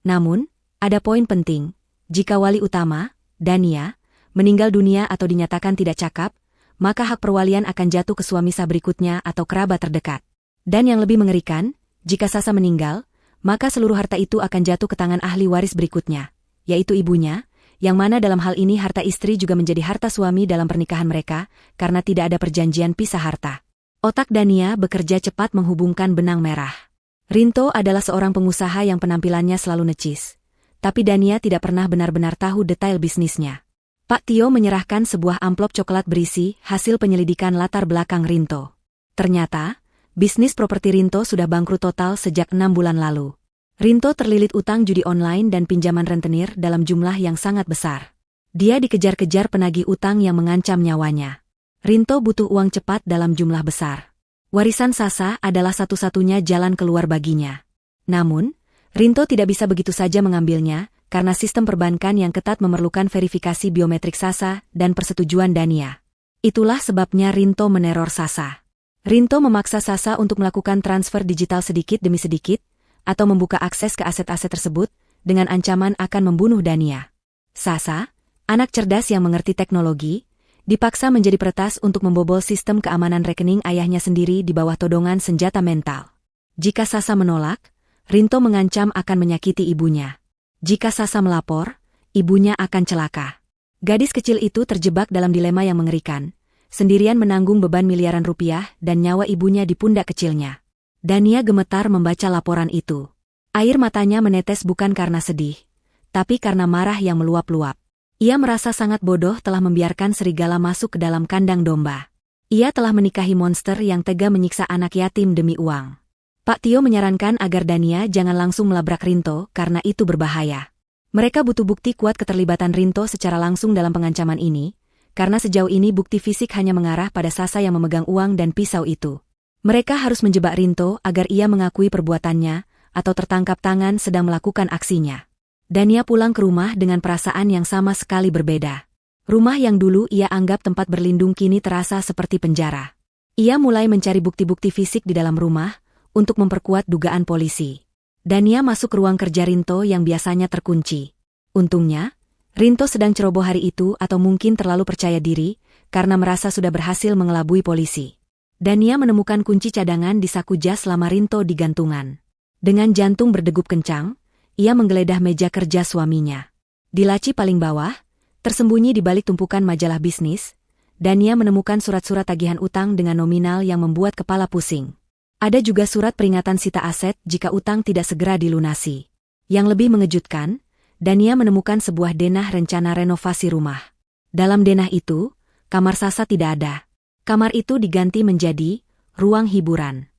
Namun, ada poin penting, jika wali utama, Dania, meninggal dunia atau dinyatakan tidak cakap, maka hak perwalian akan jatuh ke suami sah berikutnya atau kerabat terdekat. Dan yang lebih mengerikan, jika Sasa meninggal, maka seluruh harta itu akan jatuh ke tangan ahli waris berikutnya, yaitu ibunya, yang mana dalam hal ini harta istri juga menjadi harta suami dalam pernikahan mereka, karena tidak ada perjanjian pisah harta. Otak Dania bekerja cepat menghubungkan benang merah. Rinto adalah seorang pengusaha yang penampilannya selalu necis, tapi Dania tidak pernah benar-benar tahu detail bisnisnya. Pak Tio menyerahkan sebuah amplop coklat berisi hasil penyelidikan latar belakang Rinto. Ternyata, Bisnis properti Rinto sudah bangkrut total sejak 6 bulan lalu. Rinto terlilit utang judi online dan pinjaman rentenir dalam jumlah yang sangat besar. Dia dikejar-kejar penagih utang yang mengancam nyawanya. Rinto butuh uang cepat dalam jumlah besar. Warisan Sasa adalah satu-satunya jalan keluar baginya. Namun, Rinto tidak bisa begitu saja mengambilnya, karena sistem perbankan yang ketat memerlukan verifikasi biometrik Sasa dan persetujuan Dania. Itulah sebabnya Rinto meneror Sasa. Rinto memaksa Sasa untuk melakukan transfer digital sedikit demi sedikit, atau membuka akses ke aset-aset tersebut, dengan ancaman akan membunuh Dania. Sasa, anak cerdas yang mengerti teknologi, dipaksa menjadi peretas untuk membobol sistem keamanan rekening ayahnya sendiri di bawah todongan senjata mental. Jika Sasa menolak, Rinto mengancam akan menyakiti ibunya. Jika Sasa melapor, ibunya akan celaka. Gadis kecil itu terjebak dalam dilema yang mengerikan, sendirian menanggung beban miliaran rupiah dan nyawa ibunya di pundak kecilnya. Dania gemetar membaca laporan itu. Air matanya menetes bukan karena sedih, tapi karena marah yang meluap-luap. Ia merasa sangat bodoh telah membiarkan serigala masuk ke dalam kandang domba. Ia telah menikahi monster yang tega menyiksa anak yatim demi uang. Pak Tio menyarankan agar Dania jangan langsung melabrak Rinto karena itu berbahaya. Mereka butuh bukti kuat keterlibatan Rinto secara langsung dalam pengancaman ini, karena sejauh ini bukti fisik hanya mengarah pada Sasa yang memegang uang dan pisau itu. Mereka harus menjebak Rinto agar ia mengakui perbuatannya, atau tertangkap tangan sedang melakukan aksinya. Dania pulang ke rumah dengan perasaan yang sama sekali berbeda. Rumah yang dulu ia anggap tempat berlindung kini terasa seperti penjara. Ia mulai mencari bukti-bukti fisik di dalam rumah, untuk memperkuat dugaan polisi. Dania masuk ke ruang kerja Rinto yang biasanya terkunci. Untungnya, Rinto sedang ceroboh hari itu atau mungkin terlalu percaya diri, karena merasa sudah berhasil mengelabui polisi. Dania menemukan kunci cadangan di saku jas lama Rinto di gantungan. Dengan jantung berdegup kencang, ia menggeledah meja kerja suaminya. Di laci paling bawah, tersembunyi di balik tumpukan majalah bisnis, Dania menemukan surat-surat tagihan utang dengan nominal yang membuat kepala pusing. Ada juga surat peringatan sita aset jika utang tidak segera dilunasi. Yang lebih mengejutkan, Dania menemukan sebuah denah rencana renovasi rumah. Dalam denah itu, kamar Sasa tidak ada. Kamar itu diganti menjadi ruang hiburan.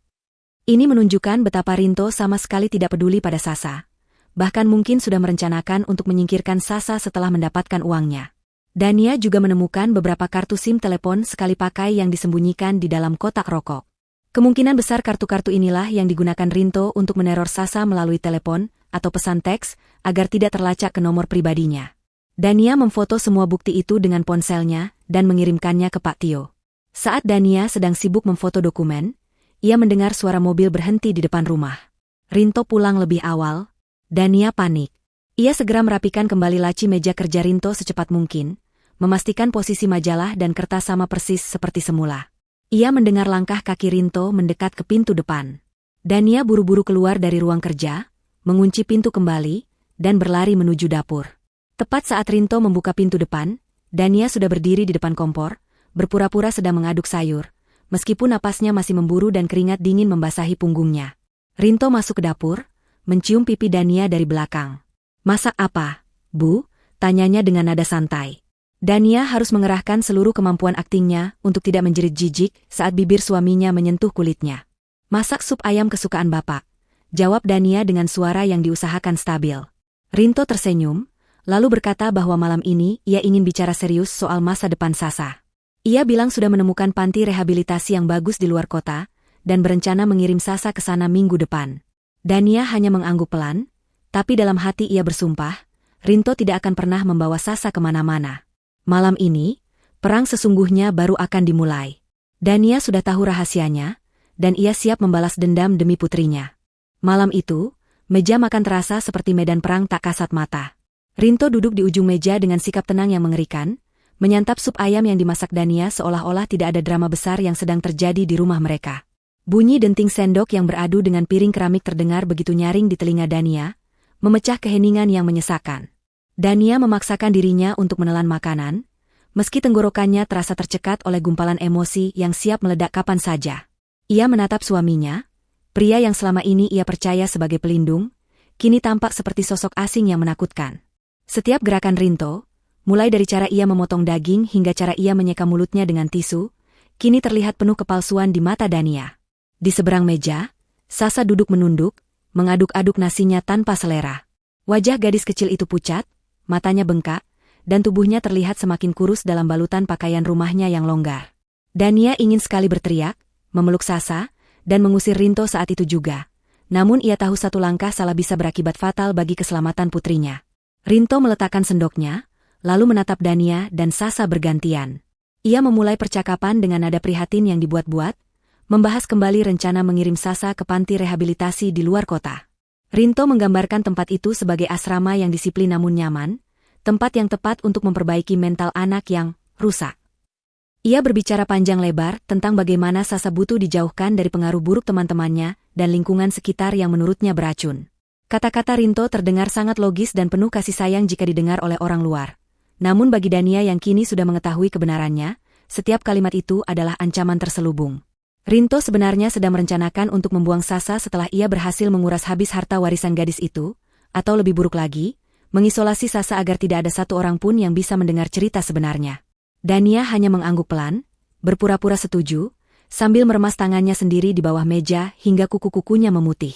Ini menunjukkan betapa Rinto sama sekali tidak peduli pada Sasa. Bahkan mungkin sudah merencanakan untuk menyingkirkan Sasa setelah mendapatkan uangnya. Dania juga menemukan beberapa kartu SIM telepon sekali pakai yang disembunyikan di dalam kotak rokok. Kemungkinan besar kartu-kartu inilah yang digunakan Rinto untuk meneror Sasa melalui telepon atau pesan teks agar tidak terlacak ke nomor pribadinya. Dania memfoto semua bukti itu dengan ponselnya dan mengirimkannya ke Pak Tio. Saat Dania sedang sibuk memfoto dokumen, ia mendengar suara mobil berhenti di depan rumah. Rinto pulang lebih awal. Dania panik. Ia segera merapikan kembali laci meja kerja Rinto secepat mungkin, memastikan posisi majalah dan kertas sama persis seperti semula. Ia mendengar langkah kaki Rinto mendekat ke pintu depan. Dania buru-buru keluar dari ruang kerja, mengunci pintu kembali, dan berlari menuju dapur. Tepat saat Rinto membuka pintu depan, Dania sudah berdiri di depan kompor, berpura-pura sedang mengaduk sayur, meskipun napasnya masih memburu dan keringat dingin membasahi punggungnya. Rinto masuk ke dapur, mencium pipi Dania dari belakang. "Masak apa, Bu?" tanyanya dengan nada santai. Dania harus mengerahkan seluruh kemampuan aktingnya untuk tidak menjerit jijik saat bibir suaminya menyentuh kulitnya. "Masak sup ayam kesukaan Bapak," jawab Dania dengan suara yang diusahakan stabil. Rinto tersenyum, lalu berkata bahwa malam ini ia ingin bicara serius soal masa depan Sasa. Ia bilang sudah menemukan panti rehabilitasi yang bagus di luar kota, dan berencana mengirim Sasa ke sana minggu depan. Dania hanya mengangguk pelan, tapi dalam hati ia bersumpah, Rinto tidak akan pernah membawa Sasa kemana-mana. Malam ini, perang sesungguhnya baru akan dimulai. Dania sudah tahu rahasianya, dan ia siap membalas dendam demi putrinya. Malam itu, meja makan terasa seperti medan perang tak kasat mata. Rinto duduk di ujung meja dengan sikap tenang yang mengerikan, menyantap sup ayam yang dimasak Dania seolah-olah tidak ada drama besar yang sedang terjadi di rumah mereka. Bunyi denting sendok yang beradu dengan piring keramik terdengar begitu nyaring di telinga Dania, memecah keheningan yang menyesakan. Dania memaksakan dirinya untuk menelan makanan, meski tenggorokannya terasa tercekat oleh gumpalan emosi yang siap meledak kapan saja. Ia menatap suaminya, pria yang selama ini ia percaya sebagai pelindung, kini tampak seperti sosok asing yang menakutkan. Setiap gerakan Rinto, mulai dari cara ia memotong daging hingga cara ia menyeka mulutnya dengan tisu, kini terlihat penuh kepalsuan di mata Dania. Di seberang meja, Sasa duduk menunduk, mengaduk-aduk nasinya tanpa selera. Wajah gadis kecil itu pucat, matanya bengkak, dan tubuhnya terlihat semakin kurus dalam balutan pakaian rumahnya yang longgar. Dania ingin sekali berteriak, memeluk Sasa, dan mengusir Rinto saat itu juga. Namun ia tahu satu langkah salah bisa berakibat fatal bagi keselamatan putrinya. Rinto meletakkan sendoknya, lalu menatap Dania dan Sasa bergantian. Ia memulai percakapan dengan nada prihatin yang dibuat-buat, membahas kembali rencana mengirim Sasa ke panti rehabilitasi di luar kota. Rinto menggambarkan tempat itu sebagai asrama yang disiplin namun nyaman, tempat yang tepat untuk memperbaiki mental anak yang rusak. Ia berbicara panjang lebar tentang bagaimana Sasa butuh dijauhkan dari pengaruh buruk teman-temannya dan lingkungan sekitar yang menurutnya beracun. Kata-kata Rinto terdengar sangat logis dan penuh kasih sayang jika didengar oleh orang luar. Namun bagi Dania yang kini sudah mengetahui kebenarannya, setiap kalimat itu adalah ancaman terselubung. Rinto sebenarnya sedang merencanakan untuk membuang Sasa setelah ia berhasil menguras habis harta warisan gadis itu, atau lebih buruk lagi, mengisolasi Sasa agar tidak ada satu orang pun yang bisa mendengar cerita sebenarnya. Dania hanya mengangguk pelan, berpura-pura setuju, sambil meremas tangannya sendiri di bawah meja hingga kuku-kukunya memutih.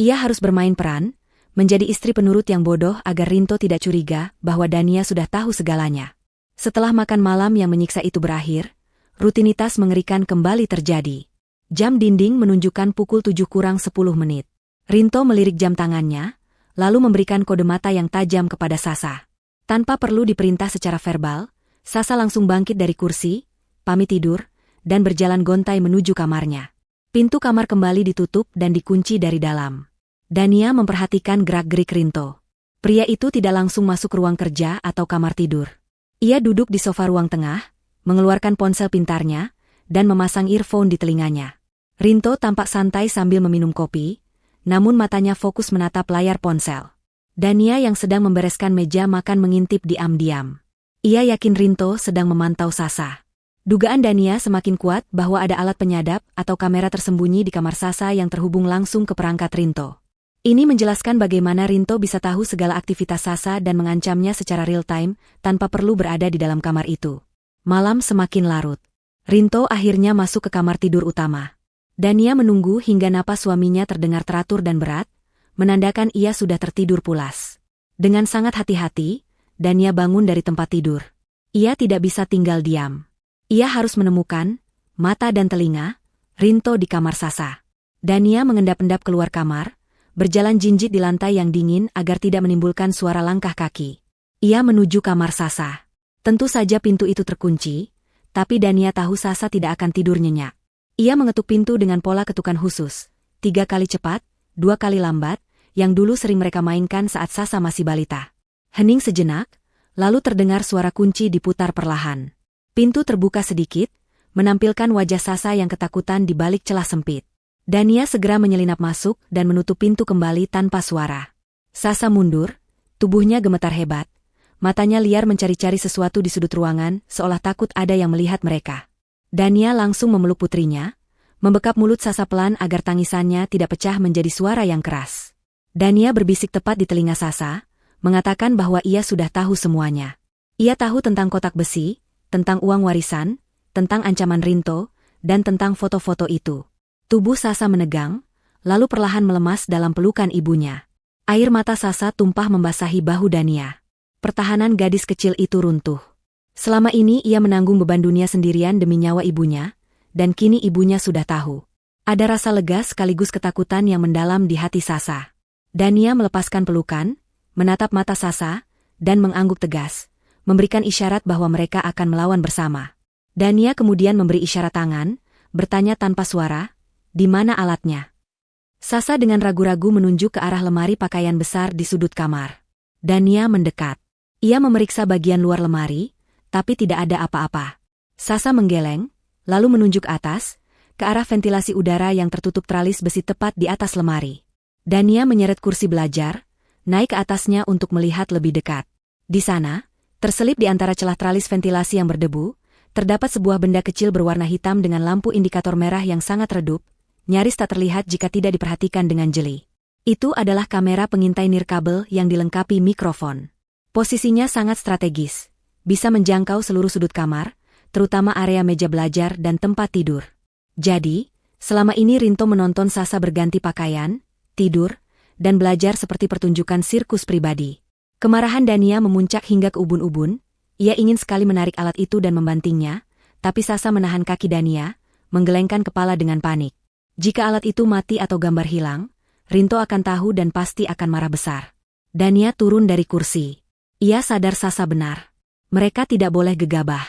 Ia harus bermain peran, menjadi istri penurut yang bodoh agar Rinto tidak curiga bahwa Dania sudah tahu segalanya. Setelah makan malam yang menyiksa itu berakhir, rutinitas mengerikan kembali terjadi. Jam dinding menunjukkan pukul 7 kurang 10 menit. Rinto melirik jam tangannya, lalu memberikan kode mata yang tajam kepada Sasa. Tanpa perlu diperintah secara verbal, Sasa langsung bangkit dari kursi, pamit tidur, dan berjalan gontai menuju kamarnya. Pintu kamar kembali ditutup dan dikunci dari dalam. Dania memperhatikan gerak-gerik Rinto. Pria itu tidak langsung masuk ke ruang kerja atau kamar tidur. Ia duduk di sofa ruang tengah, mengeluarkan ponsel pintarnya, dan memasang earphone di telinganya. Rinto tampak santai sambil meminum kopi, namun matanya fokus menatap layar ponsel. Dania yang sedang membereskan meja makan mengintip diam-diam. Ia yakin Rinto sedang memantau Sasa. Dugaan Dania semakin kuat bahwa ada alat penyadap atau kamera tersembunyi di kamar Sasa yang terhubung langsung ke perangkat Rinto. Ini menjelaskan bagaimana Rinto bisa tahu segala aktivitas Sasa dan mengancamnya secara real-time tanpa perlu berada di dalam kamar itu. Malam semakin larut. Rinto akhirnya masuk ke kamar tidur utama. Dania menunggu hingga napas suaminya terdengar teratur dan berat, menandakan ia sudah tertidur pulas. Dengan sangat hati-hati, Dania bangun dari tempat tidur. Ia tidak bisa tinggal diam. Ia harus menemukan, mata dan telinga, Rinto di kamar Sasa. Dania mengendap-endap keluar kamar, berjalan jinjit di lantai yang dingin agar tidak menimbulkan suara langkah kaki. Ia menuju kamar Sasa. Tentu saja pintu itu terkunci, tapi Dania tahu Sasa tidak akan tidur nyenyak. Ia mengetuk pintu dengan pola ketukan khusus, 3 kali cepat, 2 kali lambat, yang dulu sering mereka mainkan saat Sasa masih balita. Hening sejenak, lalu terdengar suara kunci diputar perlahan. Pintu terbuka sedikit, menampilkan wajah Sasa yang ketakutan di balik celah sempit. Dania segera menyelinap masuk dan menutup pintu kembali tanpa suara. Sasa mundur, tubuhnya gemetar hebat. Matanya liar mencari-cari sesuatu di sudut ruangan, seolah takut ada yang melihat mereka. Dania langsung memeluk putrinya, membekap mulut Sasa pelan agar tangisannya tidak pecah menjadi suara yang keras. Dania berbisik tepat di telinga Sasa, mengatakan bahwa ia sudah tahu semuanya. Ia tahu tentang kotak besi, tentang uang warisan, tentang ancaman Rinto, dan tentang foto-foto itu. Tubuh Sasa menegang, lalu perlahan melemas dalam pelukan ibunya. Air mata Sasa tumpah membasahi bahu Dania. Pertahanan gadis kecil itu runtuh. Selama ini ia menanggung beban dunia sendirian demi nyawa ibunya, dan kini ibunya sudah tahu. Ada rasa lega sekaligus ketakutan yang mendalam di hati Sasa. Dania melepaskan pelukan, menatap mata Sasa, dan mengangguk tegas, memberikan isyarat bahwa mereka akan melawan bersama. Dania kemudian memberi isyarat tangan, bertanya tanpa suara, "Di mana alatnya?" Sasa dengan ragu-ragu menunjuk ke arah lemari pakaian besar di sudut kamar. Dania mendekat. Ia memeriksa bagian luar lemari, tapi tidak ada apa-apa. Sasa menggeleng, lalu menunjuk atas, ke arah ventilasi udara yang tertutup tralis besi tepat di atas lemari. Dania menyeret kursi belajar, naik ke atasnya untuk melihat lebih dekat. Di sana, terselip di antara celah tralis ventilasi yang berdebu, terdapat sebuah benda kecil berwarna hitam dengan lampu indikator merah yang sangat redup, nyaris tak terlihat jika tidak diperhatikan dengan jeli. Itu adalah kamera pengintai nirkabel yang dilengkapi mikrofon. Posisinya sangat strategis, bisa menjangkau seluruh sudut kamar, terutama area meja belajar dan tempat tidur. Jadi, Selama ini Rinto menonton Sasa berganti pakaian, tidur, dan belajar seperti pertunjukan sirkus pribadi. Kemarahan Dania memuncak hingga ke ubun-ubun. Ia ingin sekali menarik alat itu dan membantingnya, tapi Sasa menahan kaki Dania, menggelengkan kepala dengan panik. Jika alat itu mati atau gambar hilang, Rinto akan tahu dan pasti akan marah besar. Dania turun dari kursi. Ia sadar Sasa benar. Mereka tidak boleh gegabah.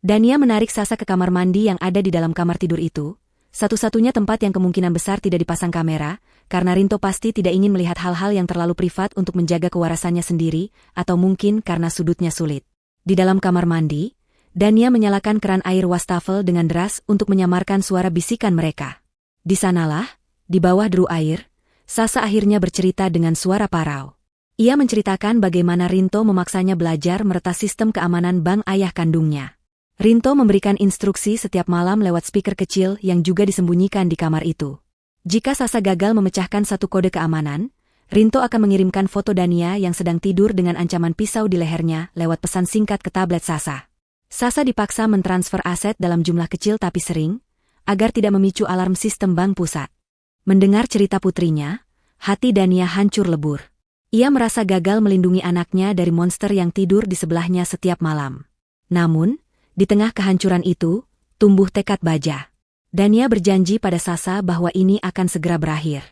Dania menarik Sasa ke kamar mandi yang ada di dalam kamar tidur itu, satu-satunya tempat yang kemungkinan besar tidak dipasang kamera, karena Rinto pasti tidak ingin melihat hal-hal yang terlalu privat untuk menjaga kewarasannya sendiri, atau mungkin karena sudutnya sulit. Di dalam kamar mandi, Dania menyalakan keran air wastafel dengan deras untuk menyamarkan suara bisikan mereka. Di sanalah, di bawah deru air, Sasa akhirnya bercerita dengan suara parau. Ia menceritakan bagaimana Rinto memaksanya belajar meretas sistem keamanan bank ayah kandungnya. Rinto memberikan instruksi setiap malam lewat speaker kecil yang juga disembunyikan di kamar itu. Jika Sasa gagal memecahkan satu kode keamanan, Rinto akan mengirimkan foto Dania yang sedang tidur dengan ancaman pisau di lehernya lewat pesan singkat ke tablet Sasa. Sasa dipaksa mentransfer aset dalam jumlah kecil tapi sering, agar tidak memicu alarm sistem bank pusat. Mendengar cerita putrinya, hati Dania hancur lebur. Ia merasa gagal melindungi anaknya dari monster yang tidur di sebelahnya setiap malam. Namun, di tengah kehancuran itu, tumbuh tekad baja. Dania berjanji pada Sasa bahwa ini akan segera berakhir.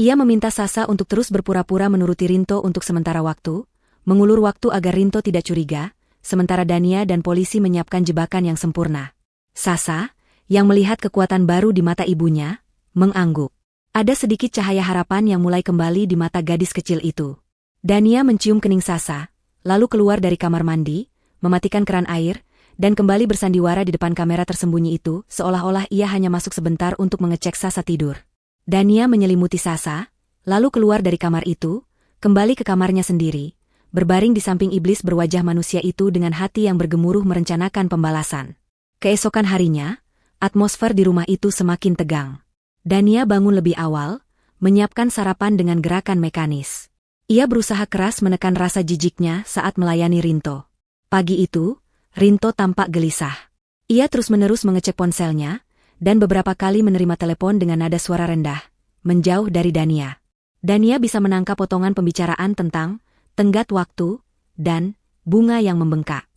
Ia meminta Sasa untuk terus berpura-pura menuruti Rinto untuk sementara waktu, mengulur waktu agar Rinto tidak curiga, sementara Dania dan polisi menyiapkan jebakan yang sempurna. Sasa, yang melihat kekuatan baru di mata ibunya, mengangguk. Ada sedikit cahaya harapan yang mulai kembali di mata gadis kecil itu. Dania mencium kening Sasa, lalu keluar dari kamar mandi, mematikan keran air, dan kembali bersandiwara di depan kamera tersembunyi itu, seolah-olah ia hanya masuk sebentar untuk mengecek Sasa tidur. Dania menyelimuti Sasa, lalu keluar dari kamar itu, kembali ke kamarnya sendiri, berbaring di samping iblis berwajah manusia itu dengan hati yang bergemuruh merencanakan pembalasan. Keesokan harinya, atmosfer di rumah itu semakin tegang. Dania bangun lebih awal, menyiapkan sarapan dengan gerakan mekanis. Ia berusaha keras menekan rasa jijiknya saat melayani Rinto. Pagi itu, Rinto tampak gelisah. Ia terus-menerus mengecek ponselnya, dan beberapa kali menerima telepon dengan nada suara rendah, menjauh dari Dania. Dania bisa menangkap potongan pembicaraan tentang tenggat waktu dan bunga yang membengkak.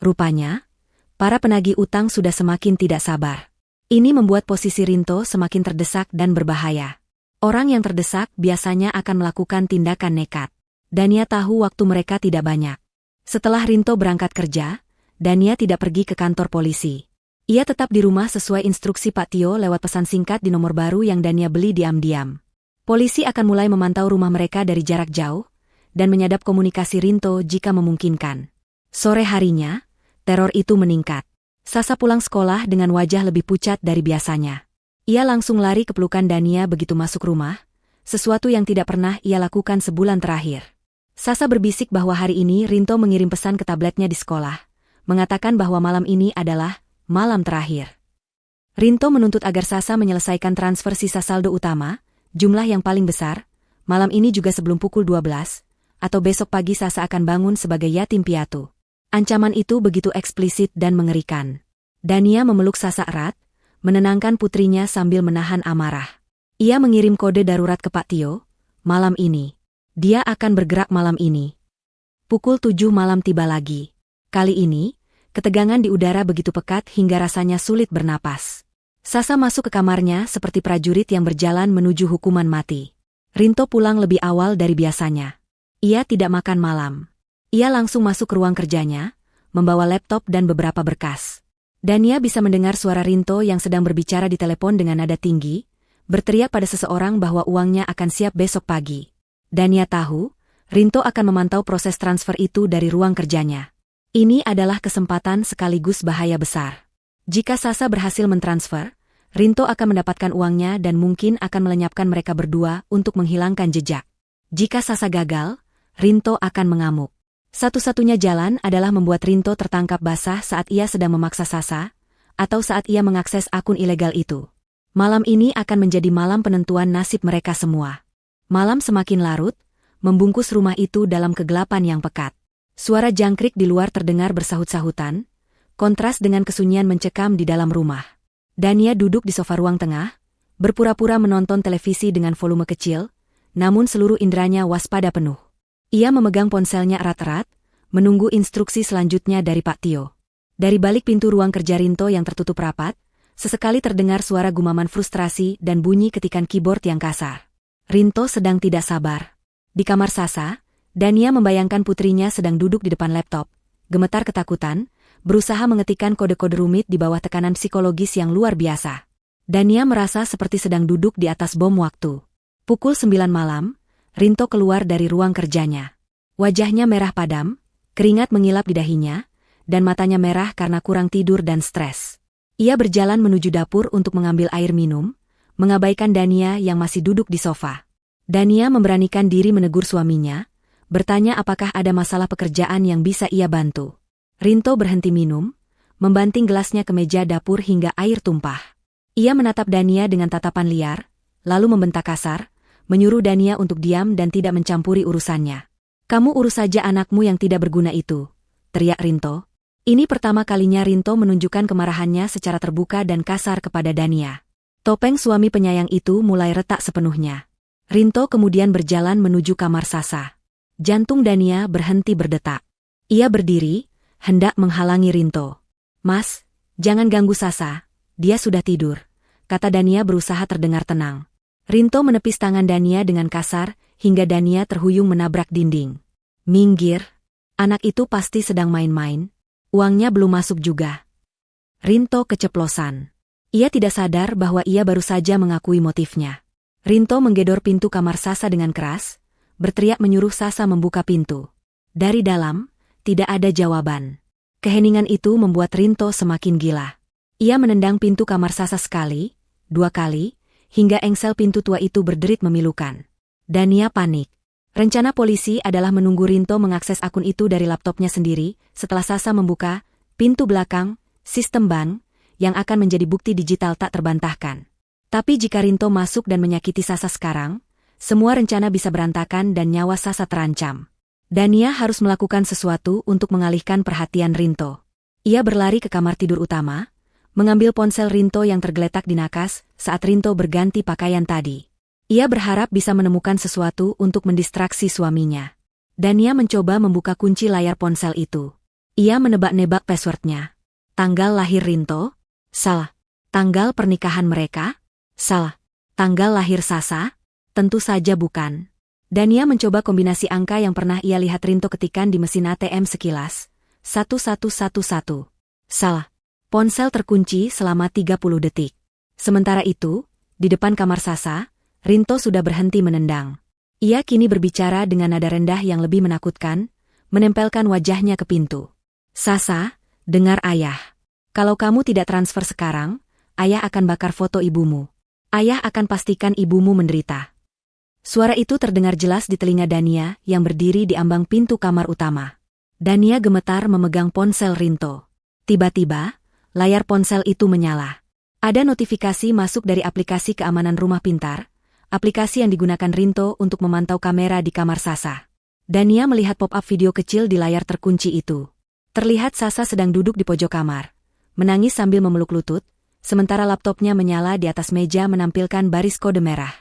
Rupanya, para penagih utang sudah semakin tidak sabar. Ini membuat posisi Rinto semakin terdesak dan berbahaya. Orang yang terdesak biasanya akan melakukan tindakan nekat. Dania tahu waktu mereka tidak banyak. Setelah Rinto berangkat kerja, Dania tidak pergi ke kantor polisi. Ia tetap di rumah sesuai instruksi Pak Tio lewat pesan singkat di nomor baru yang Dania beli diam-diam. Polisi akan mulai memantau rumah mereka dari jarak jauh, dan menyadap komunikasi Rinto jika memungkinkan. Sore harinya, teror itu meningkat. Sasa pulang sekolah dengan wajah lebih pucat dari biasanya. Ia langsung lari ke pelukan Dania begitu masuk rumah, sesuatu yang tidak pernah ia lakukan sebulan terakhir. Sasa berbisik bahwa hari ini Rinto mengirim pesan ke tabletnya di sekolah, mengatakan bahwa malam ini adalah malam terakhir. Rinto menuntut agar Sasa menyelesaikan transfer sisa saldo utama, jumlah yang paling besar, malam ini juga sebelum pukul 12, atau besok pagi Sasa akan bangun sebagai yatim piatu. Ancaman itu begitu eksplisit dan mengerikan. Dania memeluk Sasa erat, menenangkan putrinya sambil menahan amarah. Ia mengirim kode darurat ke Pak Tio, malam ini. Dia akan bergerak malam ini. Pukul 7 malam tiba lagi. Kali ini, ketegangan di udara begitu pekat hingga rasanya sulit bernapas. Sasa masuk ke kamarnya seperti prajurit yang berjalan menuju hukuman mati. Rinto pulang lebih awal dari biasanya. Ia tidak makan malam. Ia langsung masuk ke ruang kerjanya, membawa laptop dan beberapa berkas. Dania bisa mendengar suara Rinto yang sedang berbicara di telepon dengan nada tinggi, berteriak pada seseorang bahwa uangnya akan siap besok pagi. Dania tahu, Rinto akan memantau proses transfer itu dari ruang kerjanya. Ini adalah kesempatan sekaligus bahaya besar. Jika Sasa berhasil mentransfer, Rinto akan mendapatkan uangnya dan mungkin akan melenyapkan mereka berdua untuk menghilangkan jejak. Jika Sasa gagal, Rinto akan mengamuk. Satu-satunya jalan adalah membuat Rinto tertangkap basah saat ia sedang memaksa Sasa, atau saat ia mengakses akun ilegal itu. Malam ini akan menjadi malam penentuan nasib mereka semua. Malam semakin larut, membungkus rumah itu dalam kegelapan yang pekat. Suara jangkrik di luar terdengar bersahut-sahutan, kontras dengan kesunyian mencekam di dalam rumah. Dania duduk di sofa ruang tengah, berpura-pura menonton televisi dengan volume kecil, namun seluruh inderanya waspada penuh. Ia memegang ponselnya erat-erat, menunggu instruksi selanjutnya dari Pak Tio. Dari balik pintu ruang kerja Rinto yang tertutup rapat, sesekali terdengar suara gumaman frustrasi dan bunyi ketikan keyboard yang kasar. Rinto sedang tidak sabar. Di kamar Sasa, Dania membayangkan putrinya sedang duduk di depan laptop, gemetar ketakutan, berusaha mengetikkan kode-kode rumit di bawah tekanan psikologis yang luar biasa. Dania merasa seperti sedang duduk di atas bom waktu. Pukul 9 malam, Rinto keluar dari ruang kerjanya. Wajahnya merah padam, keringat mengilap di dahinya, dan matanya merah karena kurang tidur dan stres. Ia berjalan menuju dapur untuk mengambil air minum, mengabaikan Dania yang masih duduk di sofa. Dania memberanikan diri menegur suaminya, bertanya apakah ada masalah pekerjaan yang bisa ia bantu. Rinto berhenti minum, membanting gelasnya ke meja dapur hingga air tumpah. Ia menatap Dania dengan tatapan liar, lalu membentak kasar, menyuruh Dania untuk diam dan tidak mencampuri urusannya. "Kamu urus saja anakmu yang tidak berguna itu," teriak Rinto. Ini pertama kalinya Rinto menunjukkan kemarahannya secara terbuka dan kasar kepada Dania. Topeng suami penyayang itu mulai retak sepenuhnya. Rinto kemudian berjalan menuju kamar Sasa. Jantung Dania berhenti berdetak. Ia berdiri, hendak menghalangi Rinto. "Mas, jangan ganggu Sasa, dia sudah tidur," kata Dania berusaha terdengar tenang. Rinto menepis tangan Dania dengan kasar, hingga Dania terhuyung menabrak dinding. "Minggir, anak itu pasti sedang main-main. Uangnya belum masuk juga." Rinto keceplosan. Ia tidak sadar bahwa ia baru saja mengakui motifnya. Rinto menggedor pintu kamar Sasa dengan keras, berteriak menyuruh Sasa membuka pintu. Dari dalam, tidak ada jawaban. Keheningan itu membuat Rinto semakin gila. Ia menendang pintu kamar Sasa sekali, dua kali, hingga engsel pintu tua itu berderit memilukan. Dania panik. Rencana polisi adalah menunggu Rinto mengakses akun itu dari laptopnya sendiri, setelah Sasa membuka pintu belakang, sistem bank, yang akan menjadi bukti digital tak terbantahkan. Tapi jika Rinto masuk dan menyakiti Sasa sekarang, semua rencana bisa berantakan dan nyawa Sasa terancam. Dania harus melakukan sesuatu untuk mengalihkan perhatian Rinto. Ia berlari ke kamar tidur utama, mengambil ponsel Rinto yang tergeletak di nakas saat Rinto berganti pakaian tadi. Ia berharap bisa menemukan sesuatu untuk mendistraksi suaminya. Dania mencoba membuka kunci layar ponsel itu. Ia menebak-nebak passwordnya. Tanggal lahir Rinto? Salah. Tanggal pernikahan mereka? Salah. Tanggal lahir Sasa? Tentu saja bukan. Dania mencoba kombinasi angka yang pernah ia lihat Rinto ketikkan di mesin ATM sekilas. 1111. Salah. Ponsel terkunci selama 30 detik. Sementara itu, di depan kamar Sasa, Rinto sudah berhenti menendang. Ia kini berbicara dengan nada rendah yang lebih menakutkan, menempelkan wajahnya ke pintu. "Sasa, dengar ayah. Kalau kamu tidak transfer sekarang, ayah akan bakar foto ibumu. Ayah akan pastikan ibumu menderita." Suara itu terdengar jelas di telinga Dania yang berdiri di ambang pintu kamar utama. Dania gemetar memegang ponsel Rinto. Tiba-tiba, layar ponsel itu menyala. Ada notifikasi masuk dari aplikasi keamanan rumah pintar, aplikasi yang digunakan Rinto untuk memantau kamera di kamar Sasa. Dania melihat pop-up video kecil di layar terkunci itu. Terlihat Sasa sedang duduk di pojok kamar, menangis sambil memeluk lutut, sementara laptopnya menyala di atas meja menampilkan baris kode merah.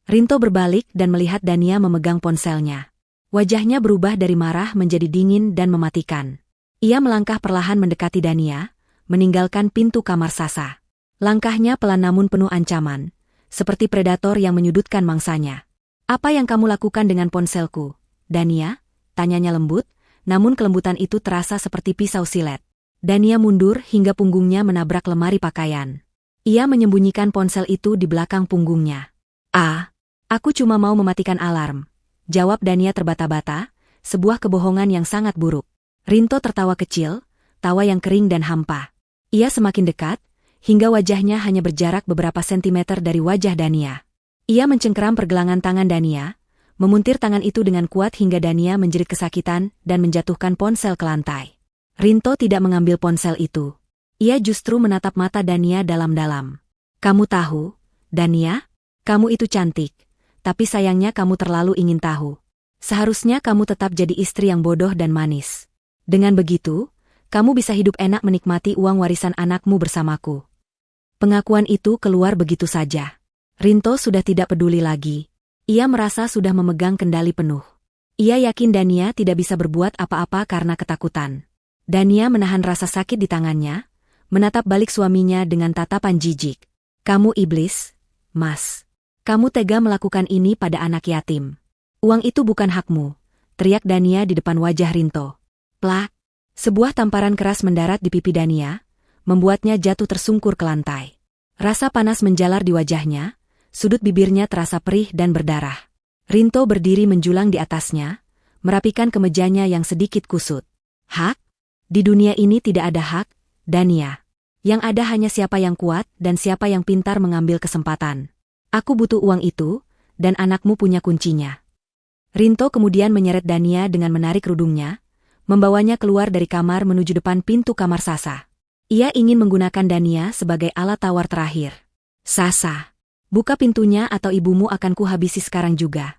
Rinto berbalik dan melihat Dania memegang ponselnya. Wajahnya berubah dari marah menjadi dingin dan mematikan. Ia melangkah perlahan mendekati Dania, meninggalkan pintu kamar Sasa. Langkahnya pelan namun penuh ancaman, seperti predator yang menyudutkan mangsanya. "Apa yang kamu lakukan dengan ponselku, Dania?" tanyanya lembut, namun kelembutan itu terasa seperti pisau silet. Dania mundur hingga punggungnya menabrak lemari pakaian. Ia menyembunyikan ponsel itu di belakang punggungnya. Aku cuma mau mematikan alarm," jawab Dania terbata-bata, sebuah kebohongan yang sangat buruk. Rinto tertawa kecil, tawa yang kering dan hampa. Ia semakin dekat, hingga wajahnya hanya berjarak beberapa sentimeter dari wajah Dania. Ia mencengkeram pergelangan tangan Dania, memuntir tangan itu dengan kuat hingga Dania menjerit kesakitan dan menjatuhkan ponsel ke lantai. Rinto tidak mengambil ponsel itu. Ia justru menatap mata Dania dalam-dalam. "Kamu tahu, Dania? Kamu itu cantik, tapi sayangnya kamu terlalu ingin tahu. Seharusnya kamu tetap jadi istri yang bodoh dan manis. Dengan begitu, kamu bisa hidup enak menikmati uang warisan anakmu bersamaku." Pengakuan itu keluar begitu saja. Rinto sudah tidak peduli lagi. Ia merasa sudah memegang kendali penuh. Ia yakin Dania tidak bisa berbuat apa-apa karena ketakutan. Dania menahan rasa sakit di tangannya, menatap balik suaminya dengan tatapan jijik. Kamu iblis, Mas. Kamu tega melakukan ini pada anak yatim. Uang itu bukan hakmu, teriak Dania di depan wajah Rinto. Plak! Sebuah tamparan keras mendarat di pipi Dania, membuatnya jatuh tersungkur ke lantai. Rasa panas menjalar di wajahnya, sudut bibirnya terasa perih dan berdarah. Rinto berdiri menjulang di atasnya, merapikan kemejanya yang sedikit kusut. Hak? Di dunia ini tidak ada hak, Dania. Yang ada hanya siapa yang kuat dan siapa yang pintar mengambil kesempatan. Aku butuh uang itu, dan anakmu punya kuncinya. Rinto kemudian menyeret Dania dengan menarik kerudungnya, membawanya keluar dari kamar menuju depan pintu kamar Sasa. Ia ingin menggunakan Dania sebagai alat tawar terakhir. Sasa, buka pintunya atau ibumu akan kuhabisi sekarang juga,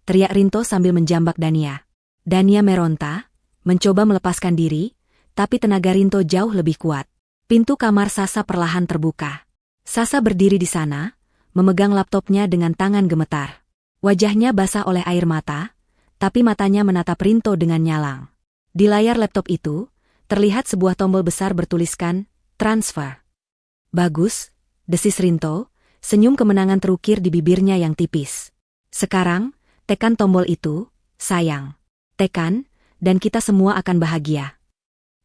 teriak Rinto sambil menjambak Dania. Dania meronta, mencoba melepaskan diri, tapi tenaga Rinto jauh lebih kuat. Pintu kamar Sasa perlahan terbuka. Sasa berdiri di sana, memegang laptopnya dengan tangan gemetar. Wajahnya basah oleh air mata, tapi matanya menatap Rinto dengan nyalang. Di layar laptop itu, terlihat sebuah tombol besar bertuliskan, transfer. Bagus, desis Rinto, senyum kemenangan terukir di bibirnya yang tipis. Sekarang, tekan tombol itu, sayang. Tekan, dan kita semua akan bahagia.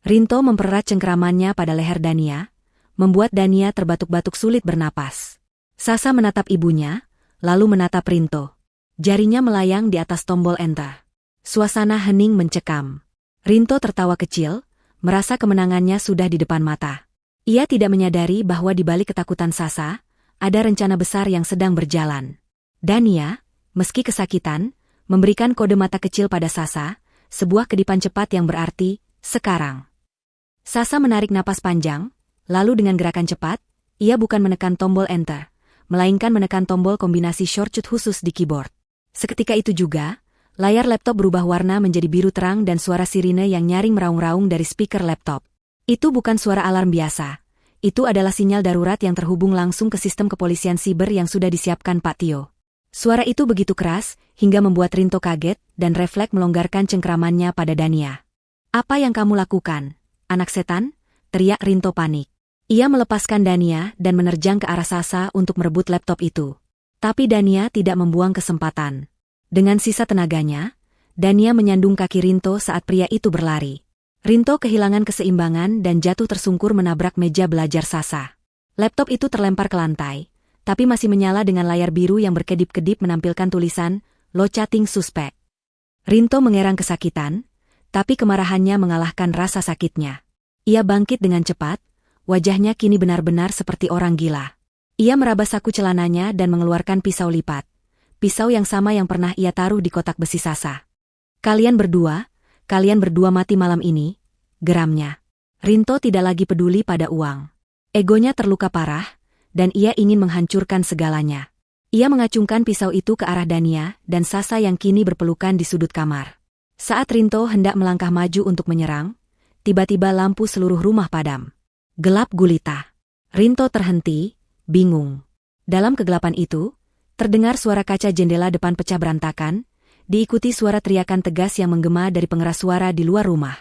Rinto mempererat cengkeramannya pada leher Dania, membuat Dania terbatuk-batuk sulit bernapas. Sasa menatap ibunya, lalu menatap Rinto. Jarinya melayang di atas tombol enter. Suasana hening mencekam. Rinto tertawa kecil, merasa kemenangannya sudah di depan mata. Ia tidak menyadari bahwa di balik ketakutan Sasa, ada rencana besar yang sedang berjalan. Dania, meski kesakitan, memberikan kode mata kecil pada Sasa, sebuah kedipan cepat yang berarti, sekarang. Sasa menarik napas panjang, lalu dengan gerakan cepat, ia bukan menekan tombol enter, melainkan menekan tombol kombinasi shortcut khusus di keyboard. Seketika itu juga, layar laptop berubah warna menjadi biru terang dan suara sirine yang nyaring meraung-raung dari speaker laptop. Itu bukan suara alarm biasa. Itu adalah sinyal darurat yang terhubung langsung ke sistem kepolisian siber yang sudah disiapkan Pak Tio. Suara itu begitu keras, hingga membuat Rinto kaget dan refleks melonggarkan cengkeramannya pada Dania. Apa yang kamu lakukan, anak setan? Teriak Rinto panik. Ia melepaskan Dania dan menerjang ke arah Sasa untuk merebut laptop itu. Tapi Dania tidak membuang kesempatan. Dengan sisa tenaganya, Dania menyandung kaki Rinto saat pria itu berlari. Rinto kehilangan keseimbangan dan jatuh tersungkur menabrak meja belajar Sasa. Laptop itu terlempar ke lantai, tapi masih menyala dengan layar biru yang berkedip-kedip menampilkan tulisan, "Lo chatting suspect." Rinto mengerang kesakitan, tapi kemarahannya mengalahkan rasa sakitnya. Ia bangkit dengan cepat, wajahnya kini benar-benar seperti orang gila. Ia meraba saku celananya dan mengeluarkan pisau lipat. Pisau yang sama yang pernah ia taruh di kotak besi Sasa. Kalian berdua mati malam ini, geramnya. Rinto tidak lagi peduli pada uang. Egonya terluka parah, dan ia ingin menghancurkan segalanya. Ia mengacungkan pisau itu ke arah Dania dan Sasa yang kini berpelukan di sudut kamar. Saat Rinto hendak melangkah maju untuk menyerang, tiba-tiba lampu seluruh rumah padam. Gelap gulita. Rinto terhenti, bingung. Dalam kegelapan itu, terdengar suara kaca jendela depan pecah berantakan, diikuti suara teriakan tegas yang menggema dari pengeras suara di luar rumah.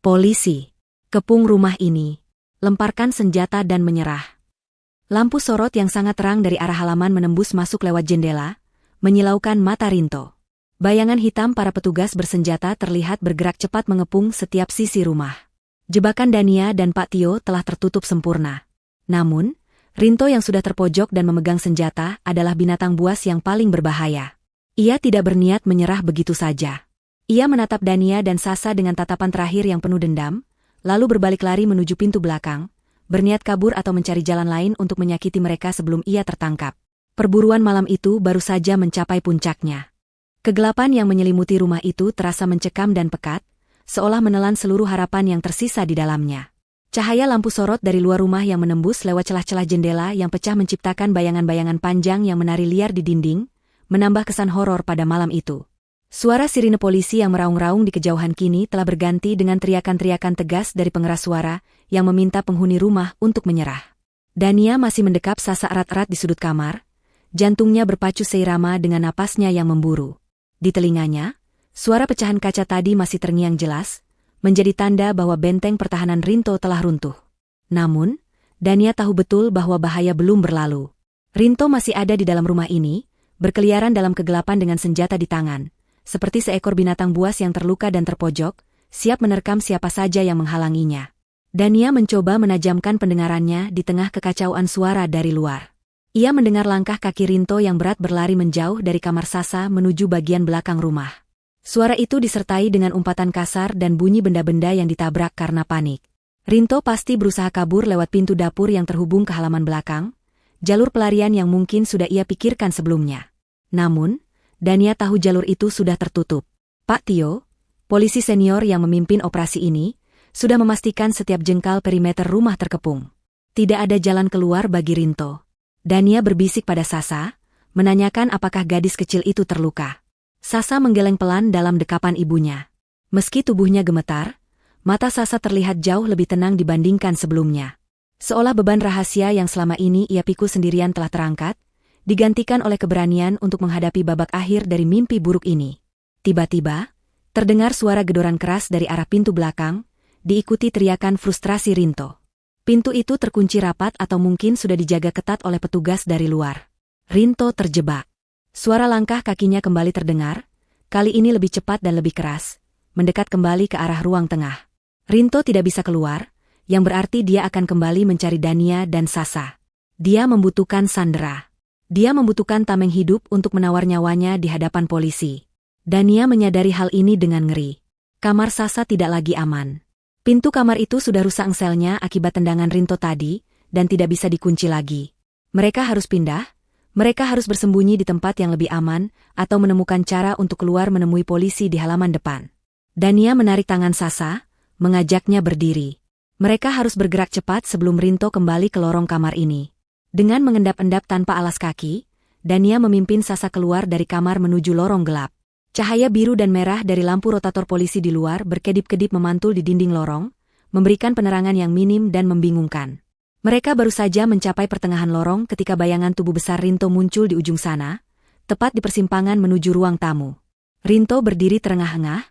Polisi! Kepung rumah ini! Lemparkan senjata dan menyerah. Lampu sorot yang sangat terang dari arah halaman menembus masuk lewat jendela, menyilaukan mata Rinto. Bayangan hitam para petugas bersenjata terlihat bergerak cepat mengepung setiap sisi rumah. Jebakan Dania dan Pak Tio telah tertutup sempurna. Namun, Rinto yang sudah terpojok dan memegang senjata adalah binatang buas yang paling berbahaya. Ia tidak berniat menyerah begitu saja. Ia menatap Dania dan Sasa dengan tatapan terakhir yang penuh dendam, lalu berbalik lari menuju pintu belakang, berniat kabur atau mencari jalan lain untuk menyakiti mereka sebelum ia tertangkap. Perburuan malam itu baru saja mencapai puncaknya. Kegelapan yang menyelimuti rumah itu terasa mencekam dan pekat, seolah menelan seluruh harapan yang tersisa di dalamnya. Cahaya lampu sorot dari luar rumah yang menembus lewat celah-celah jendela yang pecah menciptakan bayangan-bayangan panjang yang menari liar di dinding, menambah kesan horor pada malam itu. Suara sirine polisi yang meraung-raung di kejauhan kini telah berganti dengan teriakan-teriakan tegas dari pengeras suara yang meminta penghuni rumah untuk menyerah. Dania masih mendekap Sasa erat-erat di sudut kamar. Jantungnya berpacu seirama dengan napasnya yang memburu. Di telinganya, suara pecahan kaca tadi masih terngiang jelas, menjadi tanda bahwa benteng pertahanan Rinto telah runtuh. Namun, Dania tahu betul bahwa bahaya belum berlalu. Rinto masih ada di dalam rumah ini, berkeliaran dalam kegelapan dengan senjata di tangan, seperti seekor binatang buas yang terluka dan terpojok, siap menerkam siapa saja yang menghalanginya. Dania mencoba menajamkan pendengarannya di tengah kekacauan suara dari luar. Ia mendengar langkah kaki Rinto yang berat berlari menjauh dari kamar Sasa menuju bagian belakang rumah. Suara itu disertai dengan umpatan kasar dan bunyi benda-benda yang ditabrak karena panik. Rinto pasti berusaha kabur lewat pintu dapur yang terhubung ke halaman belakang, jalur pelarian yang mungkin sudah ia pikirkan sebelumnya. Namun, Dania tahu jalur itu sudah tertutup. Pak Tio, polisi senior yang memimpin operasi ini, sudah memastikan setiap jengkal perimeter rumah terkepung. Tidak ada jalan keluar bagi Rinto. Dania berbisik pada Sasa, menanyakan apakah gadis kecil itu terluka. Sasa menggeleng pelan dalam dekapan ibunya. Meski tubuhnya gemetar, mata Sasa terlihat jauh lebih tenang dibandingkan sebelumnya. Seolah beban rahasia yang selama ini ia pikul sendirian telah terangkat, digantikan oleh keberanian untuk menghadapi babak akhir dari mimpi buruk ini. Tiba-tiba, terdengar suara gedoran keras dari arah pintu belakang, diikuti teriakan frustrasi Rinto. Pintu itu terkunci rapat atau mungkin sudah dijaga ketat oleh petugas dari luar. Rinto terjebak. Suara langkah kakinya kembali terdengar, kali ini lebih cepat dan lebih keras, mendekat kembali ke arah ruang tengah. Rinto tidak bisa keluar, yang berarti dia akan kembali mencari Dania dan Sasa. Dia membutuhkan Sandra. Dia membutuhkan tameng hidup untuk menawar nyawanya di hadapan polisi. Dania menyadari hal ini dengan ngeri. Kamar Sasa tidak lagi aman. Pintu kamar itu sudah rusak engselnya akibat tendangan Rinto tadi, dan tidak bisa dikunci lagi. Mereka harus pindah, mereka harus bersembunyi di tempat yang lebih aman, atau menemukan cara untuk keluar menemui polisi di halaman depan. Dania menarik tangan Sasa, mengajaknya berdiri. Mereka harus bergerak cepat sebelum Rinto kembali ke lorong kamar ini. Dengan mengendap-endap tanpa alas kaki, Dania memimpin Sasa keluar dari kamar menuju lorong gelap. Cahaya biru dan merah dari lampu rotator polisi di luar berkedip-kedip memantul di dinding lorong, memberikan penerangan yang minim dan membingungkan. Mereka baru saja mencapai pertengahan lorong ketika bayangan tubuh besar Rinto muncul di ujung sana, tepat di persimpangan menuju ruang tamu. Rinto berdiri terengah-engah,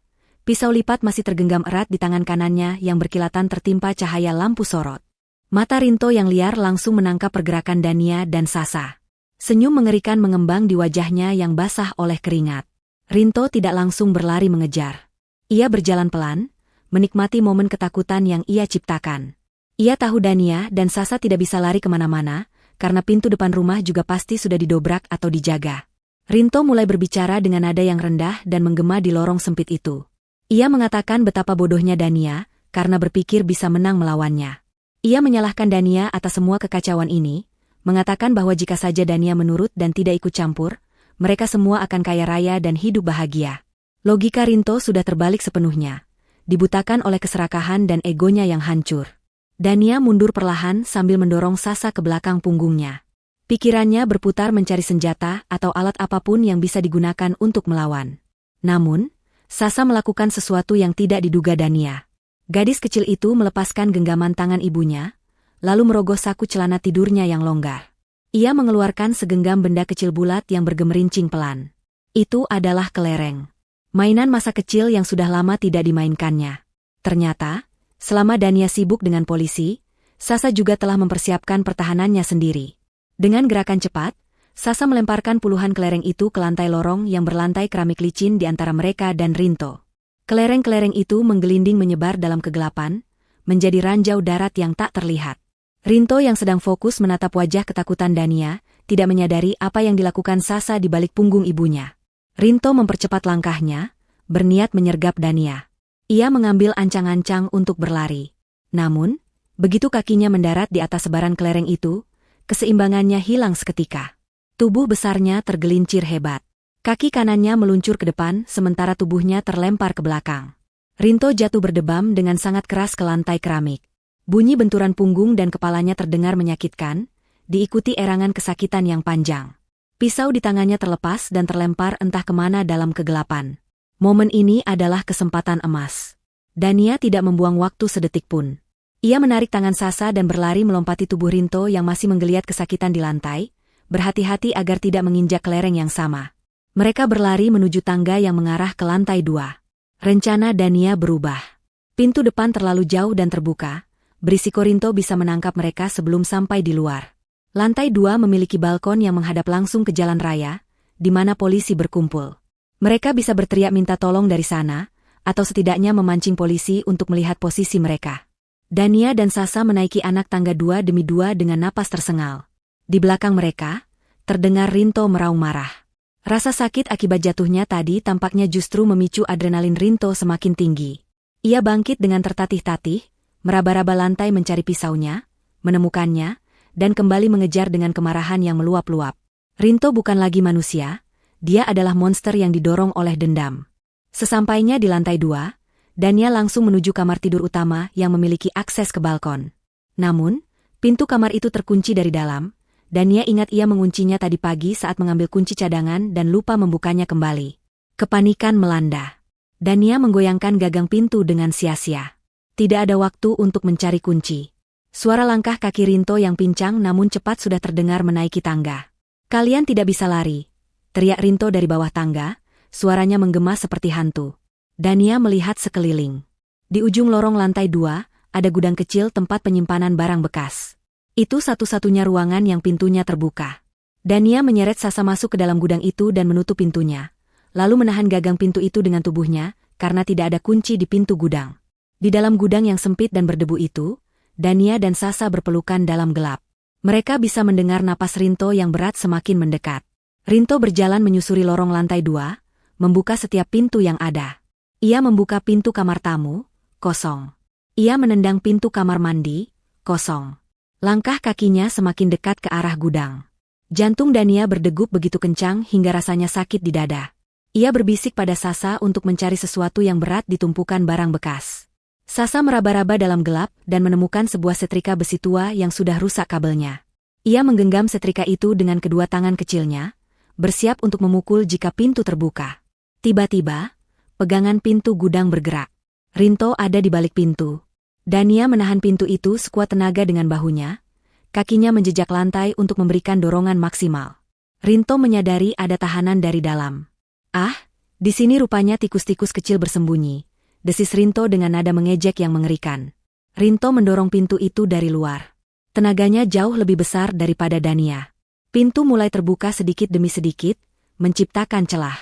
pisau lipat masih tergenggam erat di tangan kanannya yang berkilatan tertimpa cahaya lampu sorot. Mata Rinto yang liar langsung menangkap pergerakan Dania dan Sasa. Senyum mengerikan mengembang di wajahnya yang basah oleh keringat. Rinto tidak langsung berlari mengejar. Ia berjalan pelan, menikmati momen ketakutan yang ia ciptakan. Ia tahu Dania dan Sasa tidak bisa lari kemana-mana, karena pintu depan rumah juga pasti sudah didobrak atau dijaga. Rinto mulai berbicara dengan nada yang rendah dan menggema di lorong sempit itu. Ia mengatakan betapa bodohnya Dania, karena berpikir bisa menang melawannya. Ia menyalahkan Dania atas semua kekacauan ini, mengatakan bahwa jika saja Dania menurut dan tidak ikut campur, mereka semua akan kaya raya dan hidup bahagia. Logika Rinto sudah terbalik sepenuhnya, dibutakan oleh keserakahan dan egonya yang hancur. Dania mundur perlahan sambil mendorong Sasa ke belakang punggungnya. Pikirannya berputar mencari senjata atau alat apapun yang bisa digunakan untuk melawan. Namun, Sasa melakukan sesuatu yang tidak diduga Dania. Gadis kecil itu melepaskan genggaman tangan ibunya, lalu merogoh saku celana tidurnya yang longgar. Ia mengeluarkan segenggam benda kecil bulat yang bergemerincing pelan. Itu adalah kelereng. Mainan masa kecil yang sudah lama tidak dimainkannya. Ternyata, selama Dania sibuk dengan polisi, Sasa juga telah mempersiapkan pertahanannya sendiri. Dengan gerakan cepat, Sasa melemparkan puluhan kelereng itu ke lantai lorong yang berlantai keramik licin di antara mereka dan Rinto. Kelereng-kelereng itu menggelinding menyebar dalam kegelapan, menjadi ranjau darat yang tak terlihat. Rinto yang sedang fokus menatap wajah ketakutan Dania, tidak menyadari apa yang dilakukan Sasa di balik punggung ibunya. Rinto mempercepat langkahnya, berniat menyergap Dania. Ia mengambil ancang-ancang untuk berlari. Namun, begitu kakinya mendarat di atas sebaran kelereng itu, keseimbangannya hilang seketika. Tubuh besarnya tergelincir hebat. Kaki kanannya meluncur ke depan sementara tubuhnya terlempar ke belakang. Rinto jatuh berdebam dengan sangat keras ke lantai keramik. Bunyi benturan punggung dan kepalanya terdengar menyakitkan, diikuti erangan kesakitan yang panjang. Pisau di tangannya terlepas dan terlempar entah kemana dalam kegelapan. Momen ini adalah kesempatan emas. Dania tidak membuang waktu sedetik pun. Ia menarik tangan Sasa dan berlari melompati tubuh Rinto yang masih menggeliat kesakitan di lantai, berhati-hati agar tidak menginjak lereng yang sama. Mereka berlari menuju tangga yang mengarah ke lantai 2. Rencana Dania berubah. Pintu depan terlalu jauh dan terbuka, berisiko Rinto bisa menangkap mereka sebelum sampai di luar. Lantai 2 memiliki balkon yang menghadap langsung ke jalan raya, di mana polisi berkumpul. Mereka bisa berteriak minta tolong dari sana, atau setidaknya memancing polisi untuk melihat posisi mereka. Dania dan Sasa menaiki anak tangga 2 demi 2 dengan napas tersengal. Di belakang mereka, terdengar Rinto meraung marah. Rasa sakit akibat jatuhnya tadi tampaknya justru memicu adrenalin Rinto semakin tinggi. Ia bangkit dengan tertatih-tatih, meraba-raba lantai mencari pisaunya, menemukannya, dan kembali mengejar dengan kemarahan yang meluap-luap. Rinto bukan lagi manusia, dia adalah monster yang didorong oleh dendam. Sesampainya di lantai 2, Dania langsung menuju kamar tidur utama yang memiliki akses ke balkon. Namun, pintu kamar itu terkunci dari dalam. Dania ingat ia menguncinya tadi pagi saat mengambil kunci cadangan dan lupa membukanya kembali. Kepanikan melanda. Dania menggoyangkan gagang pintu dengan sia-sia. Tidak ada waktu untuk mencari kunci. Suara langkah kaki Rinto yang pincang namun cepat sudah terdengar menaiki tangga. "Kalian tidak bisa lari," teriak Rinto dari bawah tangga, suaranya menggema seperti hantu. Dania melihat sekeliling. Di ujung lorong lantai 2, ada gudang kecil tempat penyimpanan barang bekas. Itu satu-satunya ruangan yang pintunya terbuka. Dania menyeret Sasa masuk ke dalam gudang itu dan menutup pintunya, lalu menahan gagang pintu itu dengan tubuhnya, karena tidak ada kunci di pintu gudang. Di dalam gudang yang sempit dan berdebu itu, Dania dan Sasa berpelukan dalam gelap. Mereka bisa mendengar napas Rinto yang berat semakin mendekat. Rinto berjalan menyusuri lorong lantai 2, membuka setiap pintu yang ada. Ia membuka pintu kamar tamu, kosong. Ia menendang pintu kamar mandi, kosong. Langkah kakinya semakin dekat ke arah gudang. Jantung Dania berdegup begitu kencang hingga rasanya sakit di dada. Ia berbisik pada Sasa untuk mencari sesuatu yang berat di tumpukan barang bekas. Sasa meraba-raba dalam gelap dan menemukan sebuah setrika besi tua yang sudah rusak kabelnya. Ia menggenggam setrika itu dengan kedua tangan kecilnya, bersiap untuk memukul jika pintu terbuka. Tiba-tiba, pegangan pintu gudang bergerak. Rinto ada di balik pintu. Dania menahan pintu itu sekuat tenaga dengan bahunya, kakinya menjejak lantai untuk memberikan dorongan maksimal. Rinto menyadari ada tahanan dari dalam. "Ah, di sini rupanya tikus-tikus kecil bersembunyi," desis Rinto dengan nada mengejek yang mengerikan. Rinto mendorong pintu itu dari luar. Tenaganya jauh lebih besar daripada Dania. Pintu mulai terbuka sedikit demi sedikit, menciptakan celah.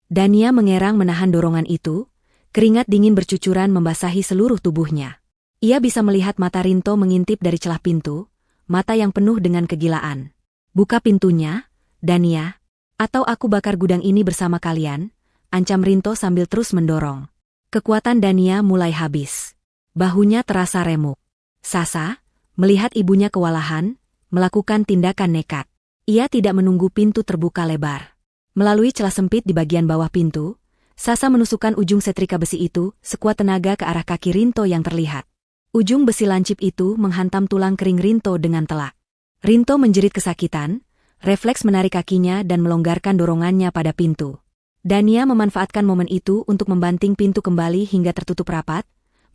Dania mengerang menahan dorongan itu, keringat dingin bercucuran membasahi seluruh tubuhnya. Ia bisa melihat mata Rinto mengintip dari celah pintu, mata yang penuh dengan kegilaan. "Buka pintunya, Dania, atau aku bakar gudang ini bersama kalian," ancam Rinto sambil terus mendorong. Kekuatan Dania mulai habis. Bahunya terasa remuk. Sasa, melihat ibunya kewalahan, melakukan tindakan nekat. Ia tidak menunggu pintu terbuka lebar. Melalui celah sempit di bagian bawah pintu, Sasa menusukkan ujung setrika besi itu sekuat tenaga ke arah kaki Rinto yang terlihat. Ujung besi lancip itu menghantam tulang kering Rinto dengan telak. Rinto menjerit kesakitan, refleks menarik kakinya dan melonggarkan dorongannya pada pintu. Dania memanfaatkan momen itu untuk membanting pintu kembali hingga tertutup rapat,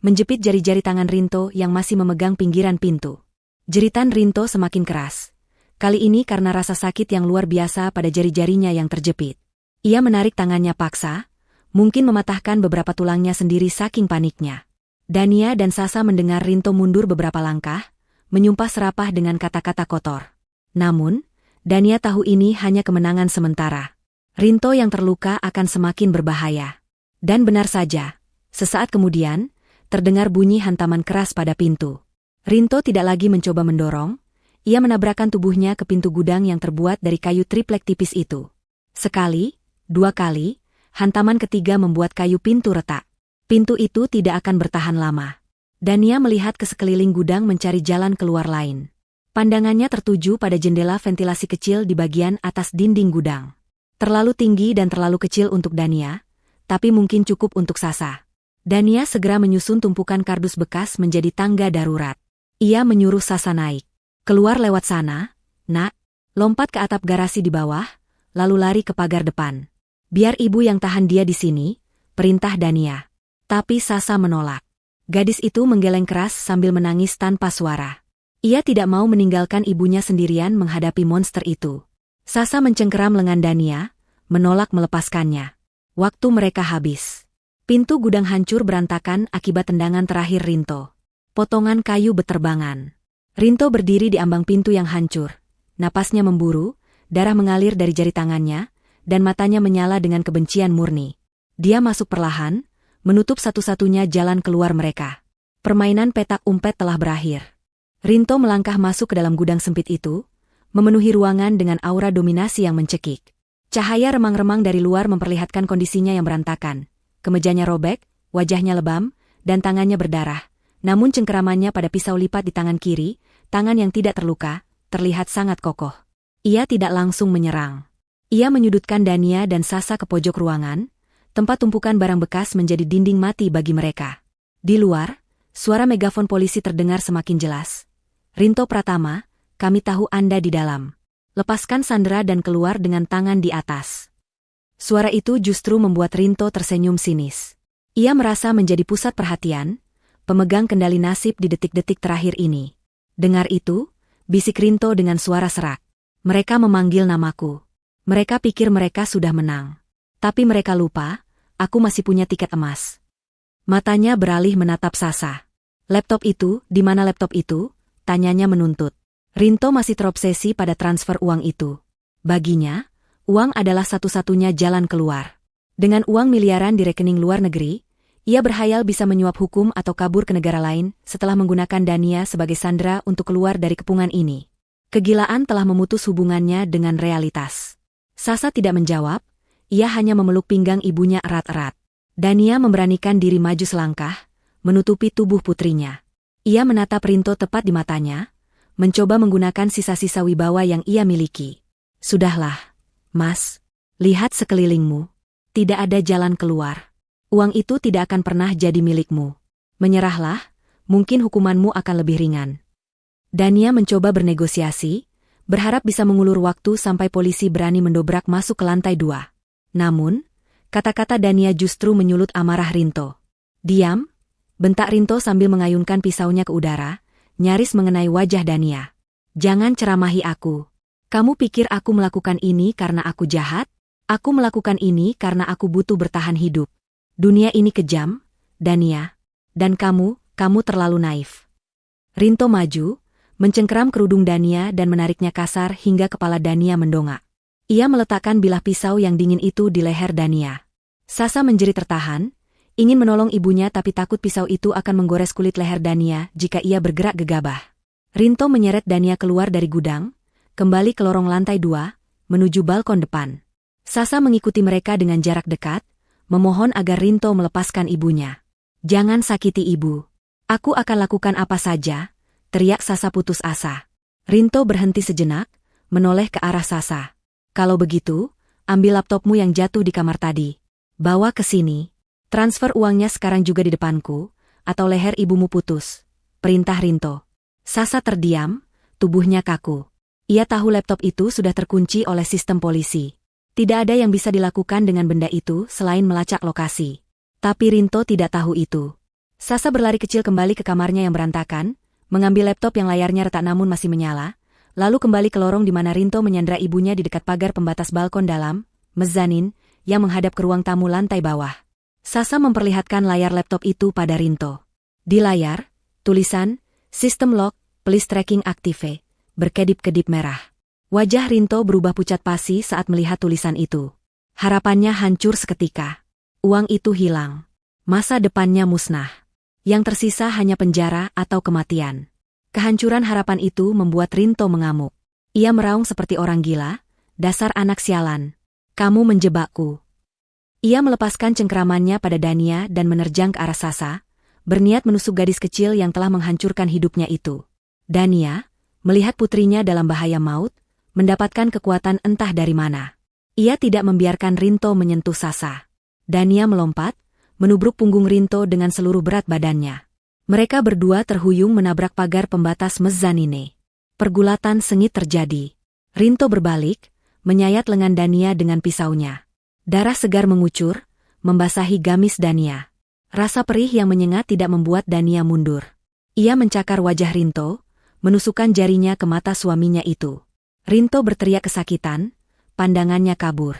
menjepit jari-jari tangan Rinto yang masih memegang pinggiran pintu. Jeritan Rinto semakin keras. Kali ini karena rasa sakit yang luar biasa pada jari-jarinya yang terjepit. Ia menarik tangannya paksa, mungkin mematahkan beberapa tulangnya sendiri saking paniknya. Dania dan Sasa mendengar Rinto mundur beberapa langkah, menyumpah serapah dengan kata-kata kotor. Namun, Dania tahu ini hanya kemenangan sementara. Rinto yang terluka akan semakin berbahaya. Dan benar saja, sesaat kemudian, terdengar bunyi hantaman keras pada pintu. Rinto tidak lagi mencoba mendorong, ia menabrakkan tubuhnya ke pintu gudang yang terbuat dari kayu triplek tipis itu. Sekali, dua kali, hantaman ketiga membuat kayu pintu retak. Pintu itu tidak akan bertahan lama. Dania melihat ke sekeliling gudang mencari jalan keluar lain. Pandangannya tertuju pada jendela ventilasi kecil di bagian atas dinding gudang. Terlalu tinggi dan terlalu kecil untuk Dania, tapi mungkin cukup untuk Sasa. Dania segera menyusun tumpukan kardus bekas menjadi tangga darurat. Ia menyuruh Sasa naik. "Keluar lewat sana, nak. Lompat ke atap garasi di bawah, lalu lari ke pagar depan. Biar ibu yang tahan dia di sini," perintah Dania. Tapi Sasa menolak. Gadis itu menggeleng keras sambil menangis tanpa suara. Ia tidak mau meninggalkan ibunya sendirian menghadapi monster itu. Sasa mencengkeram lengan Dania, menolak melepaskannya. Waktu mereka habis. Pintu gudang hancur berantakan akibat tendangan terakhir Rinto. Potongan kayu beterbangan. Rinto berdiri di ambang pintu yang hancur. Napasnya memburu, darah mengalir dari jari tangannya, dan matanya menyala dengan kebencian murni. Dia masuk perlahan, menutup satu-satunya jalan keluar mereka. Permainan petak umpet telah berakhir. Rinto melangkah masuk ke dalam gudang sempit itu, memenuhi ruangan dengan aura dominasi yang mencekik. Cahaya remang-remang dari luar memperlihatkan kondisinya yang berantakan. Kemejanya robek, wajahnya lebam, dan tangannya berdarah. Namun cengkeramannya pada pisau lipat di tangan kiri, tangan yang tidak terluka, terlihat sangat kokoh. Ia tidak langsung menyerang. Ia menyudutkan Dania dan Sasa ke pojok ruangan, tempat tumpukan barang bekas menjadi dinding mati bagi mereka. Di luar, suara megafon polisi terdengar semakin jelas. Rinto Pratama, kami tahu Anda di dalam. Lepaskan sandera dan keluar dengan tangan di atas. Suara itu justru membuat Rinto tersenyum sinis. Ia merasa menjadi pusat perhatian, pemegang kendali nasib di detik-detik terakhir ini. Dengar itu, bisik Rinto dengan suara serak. Mereka memanggil namaku. Mereka pikir mereka sudah menang. Tapi mereka lupa, aku masih punya tiket emas. Matanya beralih menatap Sasa. Laptop itu, di mana laptop itu? Tanyanya menuntut. Rinto masih terobsesi pada transfer uang itu. Baginya, uang adalah satu-satunya jalan keluar. Dengan uang miliaran di rekening luar negeri, ia berhayal bisa menyuap hukum atau kabur ke negara lain setelah menggunakan Dania sebagai sandera untuk keluar dari kepungan ini. Kegilaan telah memutus hubungannya dengan realitas. Sasa tidak menjawab, ia hanya memeluk pinggang ibunya erat-erat. Dania memberanikan diri maju selangkah, menutupi tubuh putrinya. Ia menatap Rinto tepat di matanya, mencoba menggunakan sisa-sisa wibawa yang ia miliki. Sudahlah, Mas. Lihat sekelilingmu. Tidak ada jalan keluar. Uang itu tidak akan pernah jadi milikmu. Menyerahlah, mungkin hukumanmu akan lebih ringan. Dania mencoba bernegosiasi, berharap bisa mengulur waktu sampai polisi berani mendobrak masuk ke lantai 2. Namun, kata-kata Dania justru menyulut amarah Rinto. Diam, bentak Rinto sambil mengayunkan pisaunya ke udara, nyaris mengenai wajah Dania. Jangan ceramahi aku. Kamu pikir aku melakukan ini karena aku jahat? Aku melakukan ini karena aku butuh bertahan hidup. Dunia ini kejam, Dania. Dan kamu terlalu naif. Rinto maju, mencengkeram kerudung Dania dan menariknya kasar hingga kepala Dania mendongak. Ia meletakkan bilah pisau yang dingin itu di leher Dania. Sasa menjerit tertahan, ingin menolong ibunya tapi takut pisau itu akan menggores kulit leher Dania jika ia bergerak gegabah. Rinto menyeret Dania keluar dari gudang, kembali ke lorong lantai 2, menuju balkon depan. Sasa mengikuti mereka dengan jarak dekat, memohon agar Rinto melepaskan ibunya. Jangan sakiti ibu. Aku akan lakukan apa saja, teriak Sasa putus asa. Rinto berhenti sejenak, menoleh ke arah Sasa. Kalau begitu, ambil laptopmu yang jatuh di kamar tadi. Bawa ke sini. Transfer uangnya sekarang juga di depanku, atau leher ibumu putus. Perintah Rinto. Sasa terdiam, tubuhnya kaku. Ia tahu laptop itu sudah terkunci oleh sistem polisi. Tidak ada yang bisa dilakukan dengan benda itu selain melacak lokasi. Tapi Rinto tidak tahu itu. Sasa berlari kecil kembali ke kamarnya yang berantakan, mengambil laptop yang layarnya retak namun masih menyala, lalu kembali ke lorong di mana Rinto menyandera ibunya di dekat pagar pembatas balkon dalam, mezzanin, yang menghadap ke ruang tamu lantai bawah. Sasa memperlihatkan layar laptop itu pada Rinto. Di layar, tulisan, System Lock, Please Tracking Active, berkedip-kedip merah. Wajah Rinto berubah pucat pasi saat melihat tulisan itu. Harapannya hancur seketika. Uang itu hilang. Masa depannya musnah. Yang tersisa hanya penjara atau kematian. Kehancuran harapan itu membuat Rinto mengamuk. Ia meraung seperti orang gila, dasar anak sialan. Kamu menjebakku. Ia melepaskan cengkeramannya pada Dania dan menerjang ke arah Sasa, berniat menusuk gadis kecil yang telah menghancurkan hidupnya itu. Dania, melihat putrinya dalam bahaya maut, mendapatkan kekuatan entah dari mana. Ia tidak membiarkan Rinto menyentuh Sasa. Dania melompat, menubruk punggung Rinto dengan seluruh berat badannya. Mereka berdua terhuyung menabrak pagar pembatas mezzanine. Pergulatan sengit terjadi. Rinto berbalik, menyayat lengan Dania dengan pisaunya. Darah segar mengucur, membasahi gamis Dania. Rasa perih yang menyengat tidak membuat Dania mundur. Ia mencakar wajah Rinto, menusukkan jarinya ke mata suaminya itu. Rinto berteriak kesakitan, pandangannya kabur.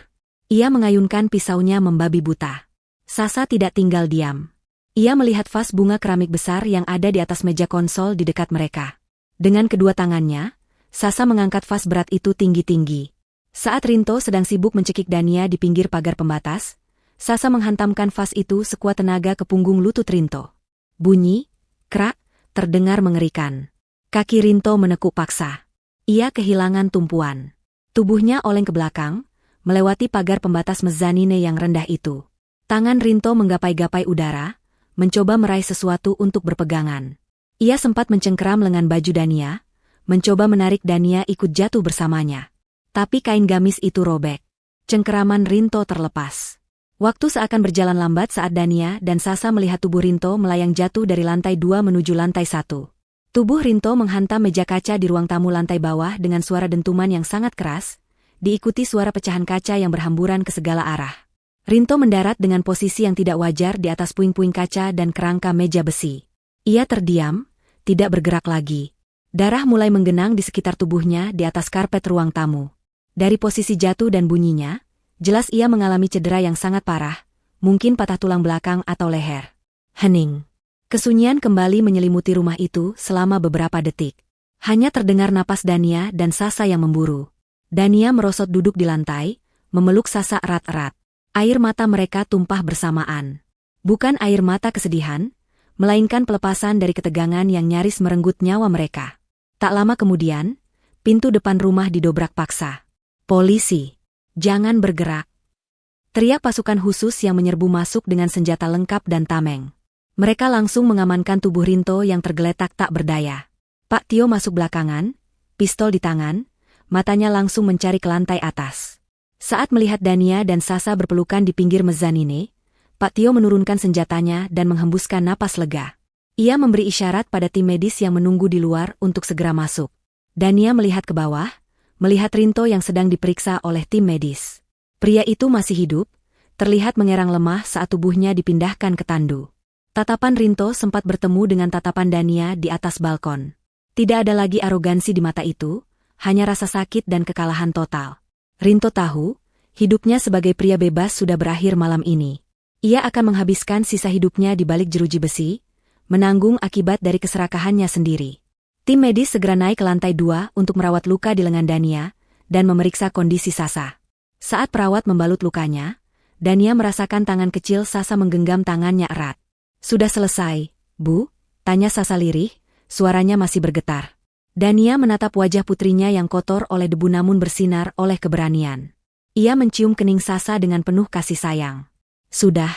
Ia mengayunkan pisaunya membabi buta. Sasa tidak tinggal diam. Ia melihat vas bunga keramik besar yang ada di atas meja konsol di dekat mereka. Dengan kedua tangannya, Sasa mengangkat vas berat itu tinggi-tinggi. Saat Rinto sedang sibuk mencekik Dania di pinggir pagar pembatas, Sasa menghantamkan vas itu sekuat tenaga ke punggung lutut Rinto. Bunyi, krak, terdengar mengerikan. Kaki Rinto menekuk paksa. Ia kehilangan tumpuan. Tubuhnya oleng ke belakang, melewati pagar pembatas mezanine yang rendah itu. Tangan Rinto menggapai-gapai udara, mencoba meraih sesuatu untuk berpegangan. Ia sempat mencengkeram lengan baju Dania, mencoba menarik Dania ikut jatuh bersamanya. Tapi kain gamis itu robek. Cengkeraman Rinto terlepas. Waktu seakan berjalan lambat saat Dania dan Sasa melihat tubuh Rinto melayang jatuh dari lantai 2 menuju lantai 1. Tubuh Rinto menghantam meja kaca di ruang tamu lantai bawah dengan suara dentuman yang sangat keras, diikuti suara pecahan kaca yang berhamburan ke segala arah. Rinto mendarat dengan posisi yang tidak wajar di atas puing-puing kaca dan kerangka meja besi. Ia terdiam, tidak bergerak lagi. Darah mulai menggenang di sekitar tubuhnya di atas karpet ruang tamu. Dari posisi jatuh dan bunyinya, jelas ia mengalami cedera yang sangat parah, mungkin patah tulang belakang atau leher. Hening. Kesunyian kembali menyelimuti rumah itu selama beberapa detik. Hanya terdengar napas Dania dan Sasa yang memburu. Dania merosot duduk di lantai, memeluk Sasa erat-erat. Air mata mereka tumpah bersamaan. Bukan air mata kesedihan, melainkan pelepasan dari ketegangan yang nyaris merenggut nyawa mereka. Tak lama kemudian, pintu depan rumah didobrak paksa. Polisi! Jangan bergerak! Teriak pasukan khusus yang menyerbu masuk dengan senjata lengkap dan tameng. Mereka langsung mengamankan tubuh Rinto yang tergeletak tak berdaya. Pak Tio masuk belakangan, pistol di tangan, matanya langsung mencari ke lantai atas. Saat melihat Dania dan Sasa berpelukan di pinggir mezanine, Pak Tio menurunkan senjatanya dan menghembuskan napas lega. Ia memberi isyarat pada tim medis yang menunggu di luar untuk segera masuk. Dania melihat ke bawah, melihat Rinto yang sedang diperiksa oleh tim medis. Pria itu masih hidup, terlihat mengerang lemah saat tubuhnya dipindahkan ke tandu. Tatapan Rinto sempat bertemu dengan tatapan Dania di atas balkon. Tidak ada lagi arogansi di mata itu, hanya rasa sakit dan kekalahan total. Rinto tahu, hidupnya sebagai pria bebas sudah berakhir malam ini. Ia akan menghabiskan sisa hidupnya di balik jeruji besi, menanggung akibat dari keserakahannya sendiri. Tim medis segera naik ke lantai 2 untuk merawat luka di lengan Dania, dan memeriksa kondisi Sasa. Saat perawat membalut lukanya, Dania merasakan tangan kecil Sasa menggenggam tangannya erat. Sudah selesai, Bu? Tanya Sasa lirih, suaranya masih bergetar. Dania menatap wajah putrinya yang kotor oleh debu namun bersinar oleh keberanian. Ia mencium kening Sasa dengan penuh kasih sayang. Sudah,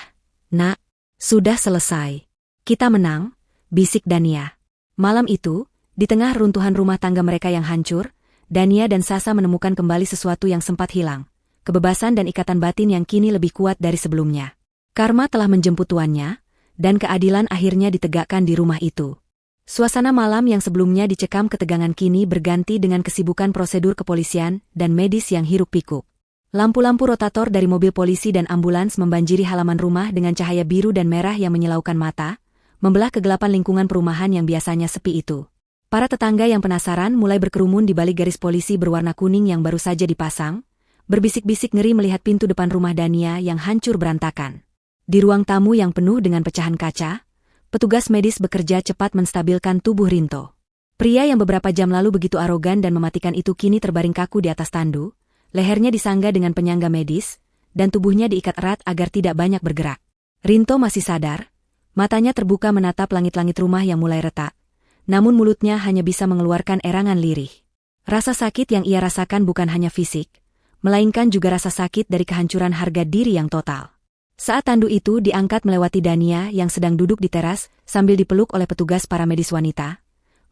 Nak. Sudah selesai. Kita menang, bisik Dania. Malam itu, di tengah runtuhan rumah tangga mereka yang hancur, Dania dan Sasa menemukan kembali sesuatu yang sempat hilang. Kebebasan dan ikatan batin yang kini lebih kuat dari sebelumnya. Karma telah menjemput tuannya, dan keadilan akhirnya ditegakkan di rumah itu. Suasana malam yang sebelumnya dicekam ketegangan kini berganti dengan kesibukan prosedur kepolisian dan medis yang hiruk-pikuk. Lampu-lampu rotator dari mobil polisi dan ambulans membanjiri halaman rumah dengan cahaya biru dan merah yang menyilaukan mata, membelah kegelapan lingkungan perumahan yang biasanya sepi itu. Para tetangga yang penasaran mulai berkerumun di balik garis polisi berwarna kuning yang baru saja dipasang, berbisik-bisik ngeri melihat pintu depan rumah Dania yang hancur berantakan. Di ruang tamu yang penuh dengan pecahan kaca, petugas medis bekerja cepat menstabilkan tubuh Rinto. Pria yang beberapa jam lalu begitu arogan dan mematikan itu kini terbaring kaku di atas tandu, lehernya disangga dengan penyangga medis, dan tubuhnya diikat erat agar tidak banyak bergerak. Rinto masih sadar, matanya terbuka menatap langit-langit rumah yang mulai retak, namun mulutnya hanya bisa mengeluarkan erangan lirih. Rasa sakit yang ia rasakan bukan hanya fisik, melainkan juga rasa sakit dari kehancuran harga diri yang total. Saat tandu itu diangkat melewati Dania yang sedang duduk di teras sambil dipeluk oleh petugas paramedis wanita,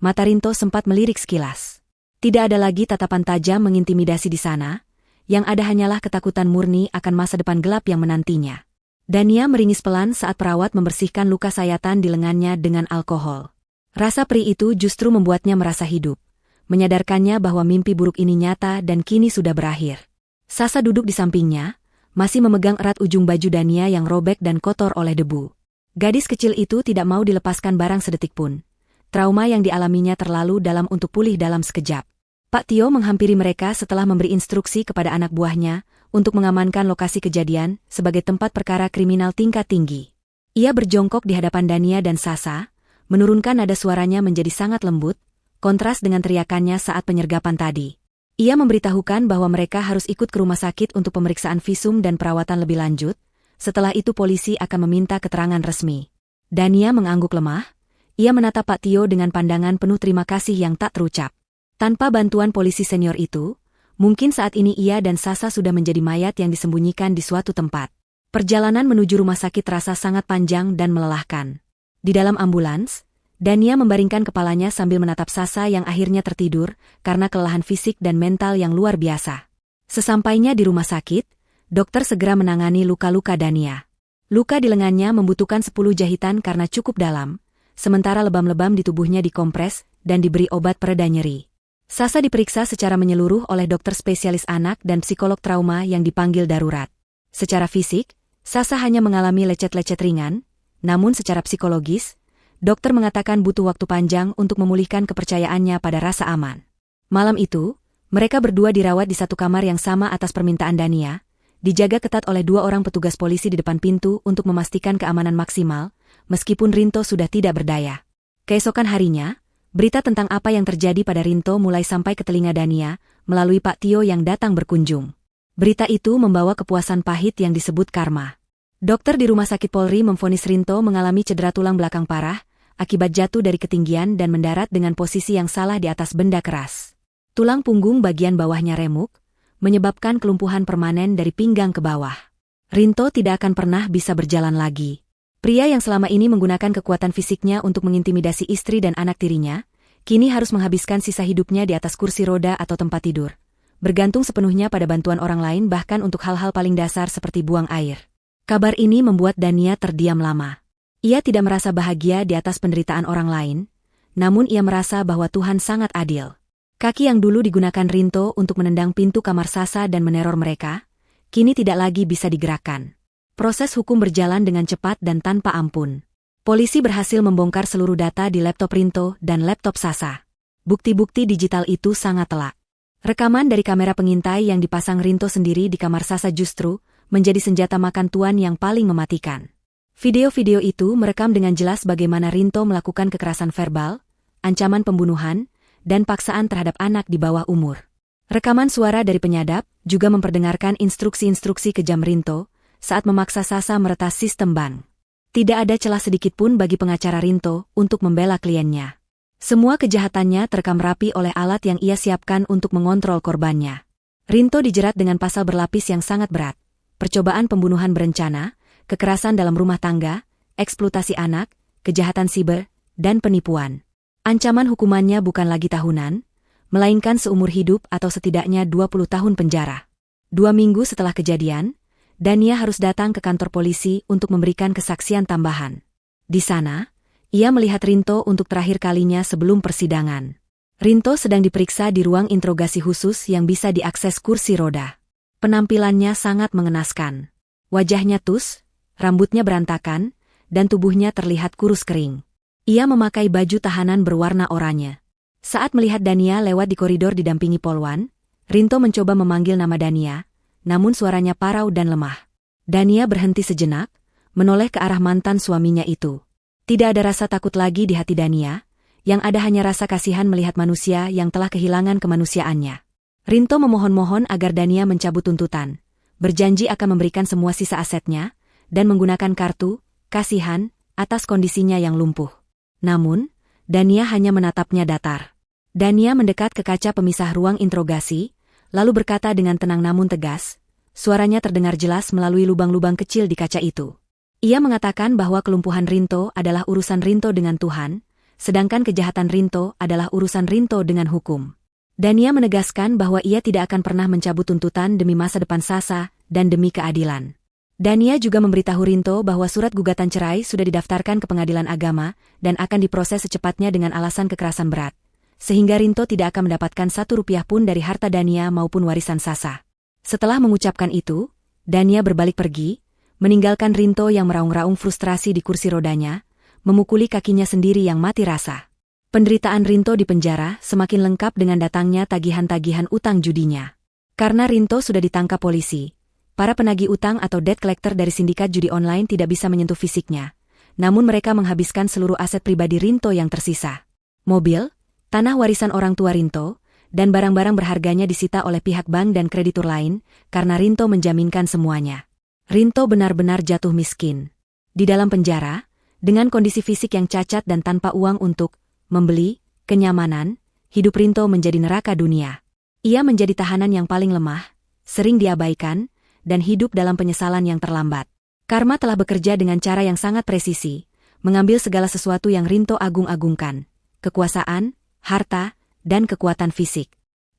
mata Rinto sempat melirik sekilas. Tidak ada lagi tatapan tajam mengintimidasi di sana, yang ada hanyalah ketakutan murni akan masa depan gelap yang menantinya. Dania meringis pelan saat perawat membersihkan luka sayatan di lengannya dengan alkohol. Rasa perih itu justru membuatnya merasa hidup, menyadarkannya bahwa mimpi buruk ini nyata dan kini sudah berakhir. Sasa duduk di sampingnya, masih memegang erat ujung baju Dania yang robek dan kotor oleh debu. Gadis kecil itu tidak mau dilepaskan barang sedetik pun. Trauma yang dialaminya terlalu dalam untuk pulih dalam sekejap. Pak Tio menghampiri mereka setelah memberi instruksi kepada anak buahnya untuk mengamankan lokasi kejadian sebagai tempat perkara kriminal tingkat tinggi. Ia berjongkok di hadapan Dania dan Sasa, menurunkan nada suaranya menjadi sangat lembut, kontras dengan teriakannya saat penyergapan tadi. Ia memberitahukan bahwa mereka harus ikut ke rumah sakit untuk pemeriksaan visum dan perawatan lebih lanjut, setelah itu polisi akan meminta keterangan resmi. Dania mengangguk lemah, ia menatap Pak Tio dengan pandangan penuh terima kasih yang tak terucap. Tanpa bantuan polisi senior itu, mungkin saat ini ia dan Sasa sudah menjadi mayat yang disembunyikan di suatu tempat. Perjalanan menuju rumah sakit terasa sangat panjang dan melelahkan. Di dalam ambulans, Dania membaringkan kepalanya sambil menatap Sasa yang akhirnya tertidur karena kelelahan fisik dan mental yang luar biasa. Sesampainya di rumah sakit, dokter segera menangani luka-luka Dania. Luka di lengannya membutuhkan 10 jahitan karena cukup dalam, sementara lebam-lebam di tubuhnya dikompres dan diberi obat pereda nyeri. Sasa diperiksa secara menyeluruh oleh dokter spesialis anak dan psikolog trauma yang dipanggil darurat. Secara fisik, Sasa hanya mengalami lecet-lecet ringan, namun secara psikologis, dokter mengatakan butuh waktu panjang untuk memulihkan kepercayaannya pada rasa aman. Malam itu, mereka berdua dirawat di satu kamar yang sama atas permintaan Dania, dijaga ketat oleh 2 orang petugas polisi di depan pintu untuk memastikan keamanan maksimal, meskipun Rinto sudah tidak berdaya. Keesokan harinya, berita tentang apa yang terjadi pada Rinto mulai sampai ke telinga Dania, melalui Pak Tio yang datang berkunjung. Berita itu membawa kepuasan pahit yang disebut karma. Dokter di rumah sakit Polri memvonis Rinto mengalami cedera tulang belakang parah, akibat jatuh dari ketinggian dan mendarat dengan posisi yang salah di atas benda keras. Tulang punggung bagian bawahnya remuk, menyebabkan kelumpuhan permanen dari pinggang ke bawah. Rinto tidak akan pernah bisa berjalan lagi. Pria yang selama ini menggunakan kekuatan fisiknya untuk mengintimidasi istri dan anak tirinya, kini harus menghabiskan sisa hidupnya di atas kursi roda atau tempat tidur, bergantung sepenuhnya pada bantuan orang lain bahkan untuk hal-hal paling dasar seperti buang air. Kabar ini membuat Dania terdiam lama. Ia tidak merasa bahagia di atas penderitaan orang lain, namun ia merasa bahwa Tuhan sangat adil. Kaki yang dulu digunakan Rinto untuk menendang pintu kamar Sasa dan meneror mereka, kini tidak lagi bisa digerakkan. Proses hukum berjalan dengan cepat dan tanpa ampun. Polisi berhasil membongkar seluruh data di laptop Rinto dan laptop Sasa. Bukti-bukti digital itu sangat telak. Rekaman dari kamera pengintai yang dipasang Rinto sendiri di kamar Sasa justru menjadi senjata makan tuan yang paling mematikan. Video-video itu merekam dengan jelas bagaimana Rinto melakukan kekerasan verbal, ancaman pembunuhan, dan paksaan terhadap anak di bawah umur. Rekaman suara dari penyadap juga memperdengarkan instruksi-instruksi kejam Rinto saat memaksa Sasa meretas sistem bank. Tidak ada celah sedikitpun bagi pengacara Rinto untuk membela kliennya. Semua kejahatannya terekam rapi oleh alat yang ia siapkan untuk mengontrol korbannya. Rinto dijerat dengan pasal berlapis yang sangat berat. Percobaan pembunuhan berencana, kekerasan dalam rumah tangga, eksploitasi anak, kejahatan siber, dan penipuan. Ancaman hukumannya bukan lagi tahunan, melainkan seumur hidup atau setidaknya 20 tahun penjara. 2 minggu setelah kejadian, Dania harus datang ke kantor polisi untuk memberikan kesaksian tambahan. Di sana, ia melihat Rinto untuk terakhir kalinya sebelum persidangan. Rinto sedang diperiksa di ruang interogasi khusus yang bisa diakses kursi roda. Penampilannya sangat mengenaskan. Wajahnya tus, rambutnya berantakan, dan tubuhnya terlihat kurus kering. Ia memakai baju tahanan berwarna oranye. Saat melihat Dania lewat di koridor didampingi Polwan, Rinto mencoba memanggil nama Dania, namun suaranya parau dan lemah. Dania berhenti sejenak, menoleh ke arah mantan suaminya itu. Tidak ada rasa takut lagi di hati Dania, yang ada hanya rasa kasihan melihat manusia yang telah kehilangan kemanusiaannya. Rinto memohon-mohon agar Dania mencabut tuntutan, berjanji akan memberikan semua sisa asetnya, dan menggunakan kartu kasihan atas kondisinya yang lumpuh. Namun, Dania hanya menatapnya datar. Dania mendekat ke kaca pemisah ruang interogasi, lalu berkata dengan tenang namun tegas, suaranya terdengar jelas melalui lubang-lubang kecil di kaca itu. Ia mengatakan bahwa kelumpuhan Rinto adalah urusan Rinto dengan Tuhan, sedangkan kejahatan Rinto adalah urusan Rinto dengan hukum. Dania menegaskan bahwa ia tidak akan pernah mencabut tuntutan demi masa depan Sasa dan demi keadilan. Dania juga memberitahu Rinto bahwa surat gugatan cerai sudah didaftarkan ke pengadilan agama dan akan diproses secepatnya dengan alasan kekerasan berat, sehingga Rinto tidak akan mendapatkan 1 rupiah pun dari harta Dania maupun warisan Sasa. Setelah mengucapkan itu, Dania berbalik pergi, meninggalkan Rinto yang meraung-raung frustrasi di kursi rodanya, memukuli kakinya sendiri yang mati rasa. Penderitaan Rinto di penjara semakin lengkap dengan datangnya tagihan-tagihan utang judinya. Karena Rinto sudah ditangkap polisi, para penagih utang atau debt collector dari sindikat judi online tidak bisa menyentuh fisiknya. Namun mereka menghabiskan seluruh aset pribadi Rinto yang tersisa. Mobil, tanah warisan orang tua Rinto, dan barang-barang berharganya disita oleh pihak bank dan kreditur lain, karena Rinto menjaminkan semuanya. Rinto benar-benar jatuh miskin. Di dalam penjara, dengan kondisi fisik yang cacat dan tanpa uang untuk membeli kenyamanan, hidup Rinto menjadi neraka dunia. Ia menjadi tahanan yang paling lemah, sering diabaikan, dan hidup dalam penyesalan yang terlambat. Karma telah bekerja dengan cara yang sangat presisi, mengambil segala sesuatu yang Rinto agung-agungkan, kekuasaan, harta, dan kekuatan fisik.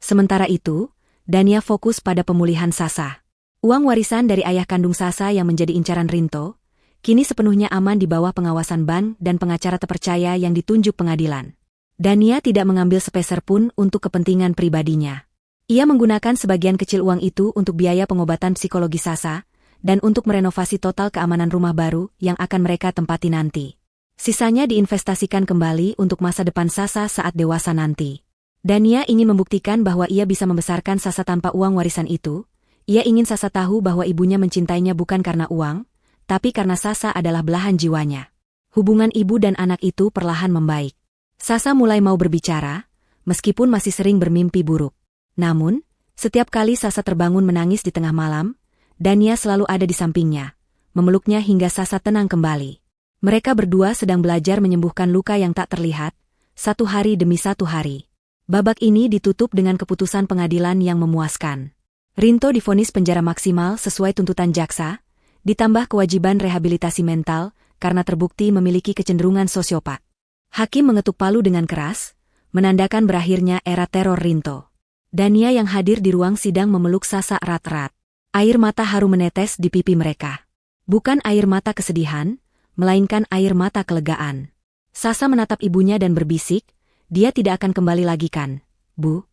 Sementara itu, Dania fokus pada pemulihan Sasa. Uang warisan dari ayah kandung Sasa yang menjadi incaran Rinto, kini sepenuhnya aman di bawah pengawasan bank dan pengacara terpercaya yang ditunjuk pengadilan. Dania tidak mengambil sepeser pun untuk kepentingan pribadinya. Ia menggunakan sebagian kecil uang itu untuk biaya pengobatan psikologi Sasa, dan untuk merenovasi total keamanan rumah baru yang akan mereka tempati nanti. Sisanya diinvestasikan kembali untuk masa depan Sasa saat dewasa nanti. Dania ingin membuktikan bahwa ia bisa membesarkan Sasa tanpa uang warisan itu. Ia ingin Sasa tahu bahwa ibunya mencintainya bukan karena uang, tapi karena Sasa adalah belahan jiwanya. Hubungan ibu dan anak itu perlahan membaik. Sasa mulai mau berbicara, meskipun masih sering bermimpi buruk. Namun, setiap kali Sasa terbangun menangis di tengah malam, Dania selalu ada di sampingnya, memeluknya hingga Sasa tenang kembali. Mereka berdua sedang belajar menyembuhkan luka yang tak terlihat, satu hari demi satu hari. Babak ini ditutup dengan keputusan pengadilan yang memuaskan. Rinto divonis penjara maksimal sesuai tuntutan jaksa, ditambah kewajiban rehabilitasi mental karena terbukti memiliki kecenderungan sosiopat. Hakim mengetuk palu dengan keras, menandakan berakhirnya era teror Rinto. Dania yang hadir di ruang sidang memeluk Sasa erat-erat. Air mata haru menetes di pipi mereka. Bukan air mata kesedihan, melainkan air mata kelegaan. Sasa menatap ibunya dan berbisik, dia tidak akan kembali lagi kan, Bu?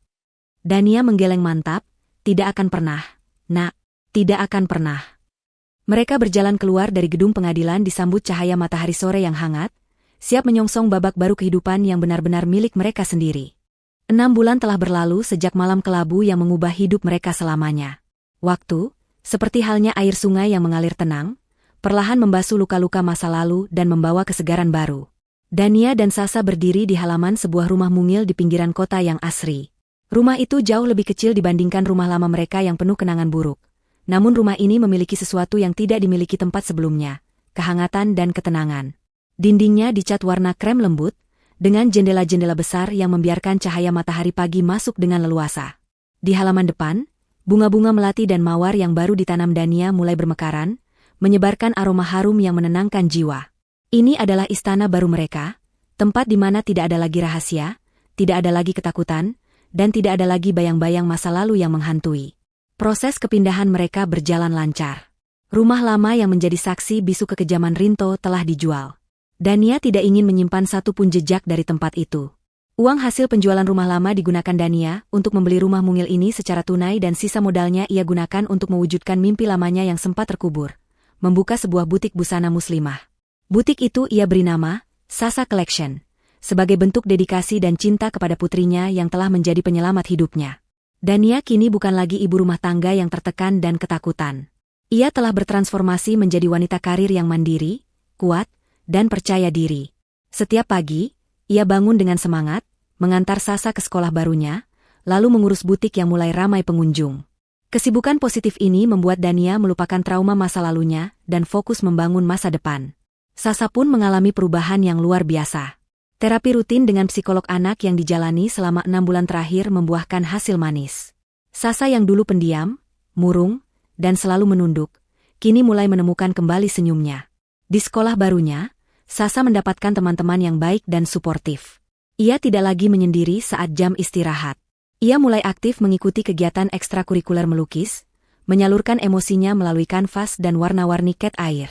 Dania menggeleng mantap, tidak akan pernah, Nak, tidak akan pernah. Mereka berjalan keluar dari gedung pengadilan disambut cahaya matahari sore yang hangat, siap menyongsong babak baru kehidupan yang benar-benar milik mereka sendiri. 6 bulan telah berlalu sejak malam kelabu yang mengubah hidup mereka selamanya. Waktu, seperti halnya air sungai yang mengalir tenang, perlahan membasuh luka-luka masa lalu dan membawa kesegaran baru. Dania dan Sasa berdiri di halaman sebuah rumah mungil di pinggiran kota yang asri. Rumah itu jauh lebih kecil dibandingkan rumah lama mereka yang penuh kenangan buruk. Namun rumah ini memiliki sesuatu yang tidak dimiliki tempat sebelumnya, kehangatan dan ketenangan. Dindingnya dicat warna krem lembut, dengan jendela-jendela besar yang membiarkan cahaya matahari pagi masuk dengan leluasa. Di halaman depan, bunga-bunga melati dan mawar yang baru ditanam Dania mulai bermekaran, menyebarkan aroma harum yang menenangkan jiwa. Ini adalah istana baru mereka, tempat di mana tidak ada lagi rahasia, tidak ada lagi ketakutan, dan tidak ada lagi bayang-bayang masa lalu yang menghantui. Proses kepindahan mereka berjalan lancar. Rumah lama yang menjadi saksi bisu kekejaman Rinto telah dijual. Dania tidak ingin menyimpan satu pun jejak dari tempat itu. Uang hasil penjualan rumah lama digunakan Dania untuk membeli rumah mungil ini secara tunai dan sisa modalnya ia gunakan untuk mewujudkan mimpi lamanya yang sempat terkubur, membuka sebuah butik busana muslimah. Butik itu ia beri nama Sasa Collection, sebagai bentuk dedikasi dan cinta kepada putrinya yang telah menjadi penyelamat hidupnya. Dania kini bukan lagi ibu rumah tangga yang tertekan dan ketakutan. Ia telah bertransformasi menjadi wanita karir yang mandiri, kuat, dan percaya diri. Setiap pagi, ia bangun dengan semangat, mengantar Sasa ke sekolah barunya, lalu mengurus butik yang mulai ramai pengunjung. Kesibukan positif ini membuat Dania melupakan trauma masa lalunya dan fokus membangun masa depan. Sasa pun mengalami perubahan yang luar biasa. Terapi rutin dengan psikolog anak yang dijalani selama 6 bulan terakhir membuahkan hasil manis. Sasa yang dulu pendiam, murung, dan selalu menunduk, kini mulai menemukan kembali senyumnya. Di sekolah barunya, Sasa mendapatkan teman-teman yang baik dan suportif. Ia tidak lagi menyendiri saat jam istirahat. Ia mulai aktif mengikuti kegiatan ekstrakurikuler melukis, menyalurkan emosinya melalui kanvas dan warna-warni cat air.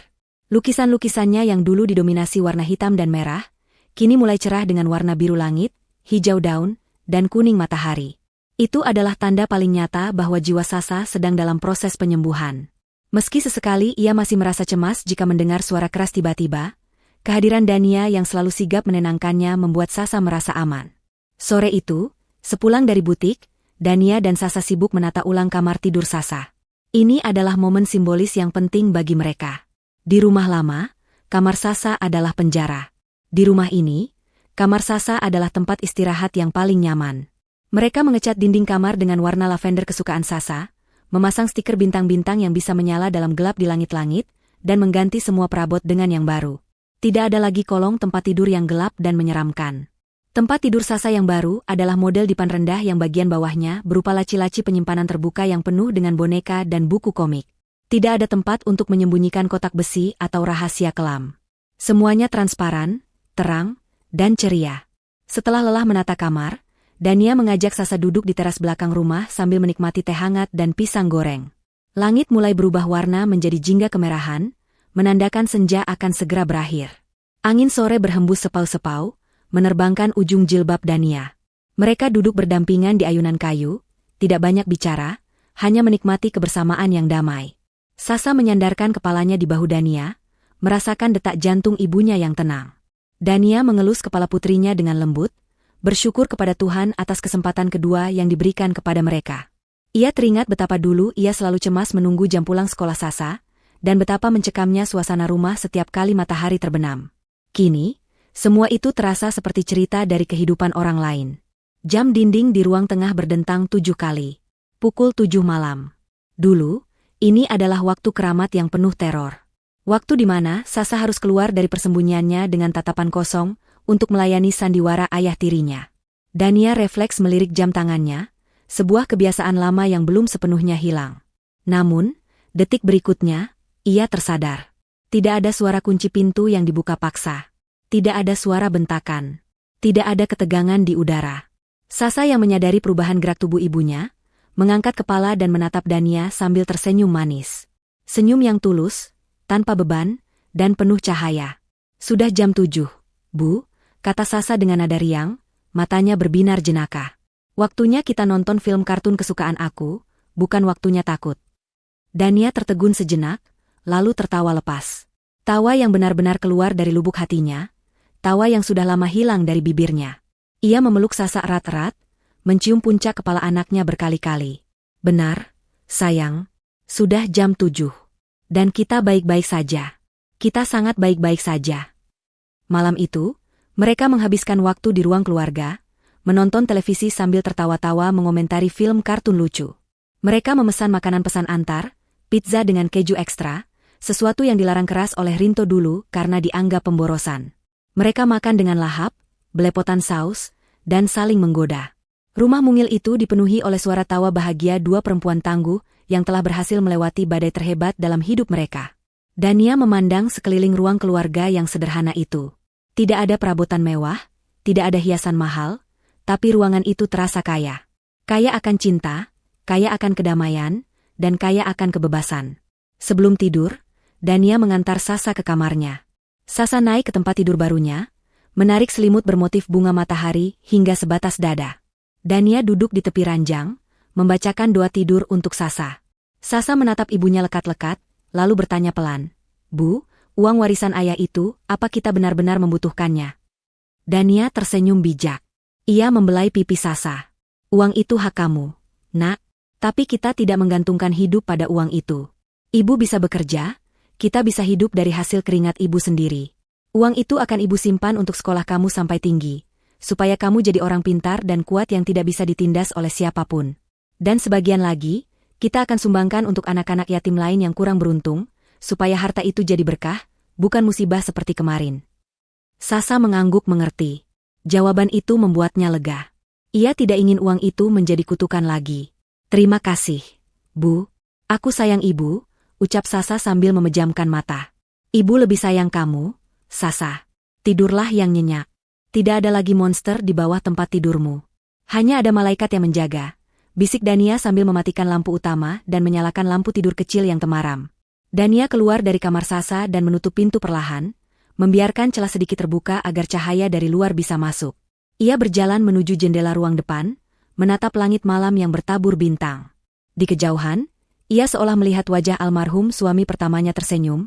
Lukisan-lukisannya yang dulu didominasi warna hitam dan merah, kini mulai cerah dengan warna biru langit, hijau daun, dan kuning matahari. Itu adalah tanda paling nyata bahwa jiwa Sasa sedang dalam proses penyembuhan. Meski sesekali ia masih merasa cemas jika mendengar suara keras tiba-tiba, Kehadiran Dania yang selalu sigap menenangkannya membuat Sasa merasa aman. Sore itu, sepulang dari butik, Dania dan Sasa sibuk menata ulang kamar tidur Sasa. Ini adalah momen simbolis yang penting bagi mereka. Di rumah lama, kamar Sasa adalah penjara. Di rumah ini, kamar Sasa adalah tempat istirahat yang paling nyaman. Mereka mengecat dinding kamar dengan warna lavender kesukaan Sasa, memasang stiker bintang-bintang yang bisa menyala dalam gelap di langit-langit, dan mengganti semua perabot dengan yang baru. Tidak ada lagi kolong tempat tidur yang gelap dan menyeramkan. Tempat tidur Sasa yang baru adalah model dipan rendah yang bagian bawahnya berupa laci-laci penyimpanan terbuka yang penuh dengan boneka dan buku komik. Tidak ada tempat untuk menyembunyikan kotak besi atau rahasia kelam. Semuanya transparan, terang, dan ceria. Setelah lelah menata kamar, Dania mengajak Sasa duduk di teras belakang rumah sambil menikmati teh hangat dan pisang goreng. Langit mulai berubah warna menjadi jingga kemerahan, menandakan senja akan segera berakhir. Angin sore berhembus sepau-sepau, menerbangkan ujung jilbab Dania. Mereka duduk berdampingan di ayunan kayu, tidak banyak bicara, hanya menikmati kebersamaan yang damai. Sasa menyandarkan kepalanya di bahu Dania, merasakan detak jantung ibunya yang tenang. Dania mengelus kepala putrinya dengan lembut, bersyukur kepada Tuhan atas kesempatan kedua yang diberikan kepada mereka. Ia teringat betapa dulu ia selalu cemas menunggu jam pulang sekolah Sasa, dan betapa mencekamnya suasana rumah setiap kali matahari terbenam. Kini, semua itu terasa seperti cerita dari kehidupan orang lain. Jam dinding di ruang tengah berdentang 7 kali. Pukul 7 malam. Dulu, ini adalah waktu keramat yang penuh teror. Waktu di mana Sasa harus keluar dari persembunyiannya dengan tatapan kosong untuk melayani sandiwara ayah tirinya. Dania refleks melirik jam tangannya, sebuah kebiasaan lama yang belum sepenuhnya hilang. Namun, detik berikutnya, ia tersadar. Tidak ada suara kunci pintu yang dibuka paksa. Tidak ada suara bentakan. Tidak ada ketegangan di udara. Sasa yang menyadari perubahan gerak tubuh ibunya, mengangkat kepala dan menatap Dania sambil tersenyum manis. Senyum yang tulus, tanpa beban, dan penuh cahaya. Sudah jam 7, Bu, kata Sasa dengan nada riang, matanya berbinar jenaka. Waktunya kita nonton film kartun kesukaan aku, bukan waktunya takut. Dania tertegun sejenak, lalu tertawa lepas. Tawa yang benar-benar keluar dari lubuk hatinya, tawa yang sudah lama hilang dari bibirnya. Ia memeluk Sasa erat-erat, mencium puncak kepala anaknya berkali-kali. Benar, sayang, sudah jam 7. Dan kita baik-baik saja. Kita sangat baik-baik saja. Malam itu, mereka menghabiskan waktu di ruang keluarga, menonton televisi sambil tertawa-tawa mengomentari film kartun lucu. Mereka memesan makanan pesan antar, pizza dengan keju ekstra, sesuatu yang dilarang keras oleh Rinto dulu karena dianggap pemborosan. Mereka makan dengan lahap, belepotan saus, dan saling menggoda. Rumah mungil itu dipenuhi oleh suara tawa bahagia dua perempuan tangguh yang telah berhasil melewati badai terhebat dalam hidup mereka. Dania memandang sekeliling ruang keluarga yang sederhana itu. Tidak ada perabotan mewah, tidak ada hiasan mahal, tapi ruangan itu terasa kaya. Kaya akan cinta, kaya akan kedamaian, dan kaya akan kebebasan. Sebelum tidur, Dania mengantar Sasa ke kamarnya. Sasa naik ke tempat tidur barunya, menarik selimut bermotif bunga matahari hingga sebatas dada. Dania duduk di tepi ranjang, membacakan doa tidur untuk Sasa. Sasa menatap ibunya lekat-lekat, lalu bertanya pelan, "Bu, uang warisan ayah itu, apa kita benar-benar membutuhkannya?" Dania tersenyum bijak. Ia membelai pipi Sasa. "Uang itu hak kamu, Nak. Tapi kita tidak menggantungkan hidup pada uang itu. Ibu bisa bekerja, kita bisa hidup dari hasil keringat ibu sendiri. Uang itu akan ibu simpan untuk sekolah kamu sampai tinggi, supaya kamu jadi orang pintar dan kuat yang tidak bisa ditindas oleh siapapun. Dan sebagian lagi, kita akan sumbangkan untuk anak-anak yatim lain yang kurang beruntung, supaya harta itu jadi berkah, bukan musibah seperti kemarin." Sasa mengangguk mengerti. Jawaban itu membuatnya lega. Ia tidak ingin uang itu menjadi kutukan lagi. "Terima kasih, Bu. Aku sayang ibu," ucap Sasa sambil memejamkan mata. "Ibu lebih sayang kamu, Sasa. Tidurlah yang nyenyak. Tidak ada lagi monster di bawah tempat tidurmu. Hanya ada malaikat yang menjaga," bisik Dania sambil mematikan lampu utama dan menyalakan lampu tidur kecil yang temaram. Dania keluar dari kamar Sasa dan menutup pintu perlahan, membiarkan celah sedikit terbuka agar cahaya dari luar bisa masuk. Ia berjalan menuju jendela ruang depan, menatap langit malam yang bertabur bintang. Di kejauhan, ia seolah melihat wajah almarhum suami pertamanya tersenyum,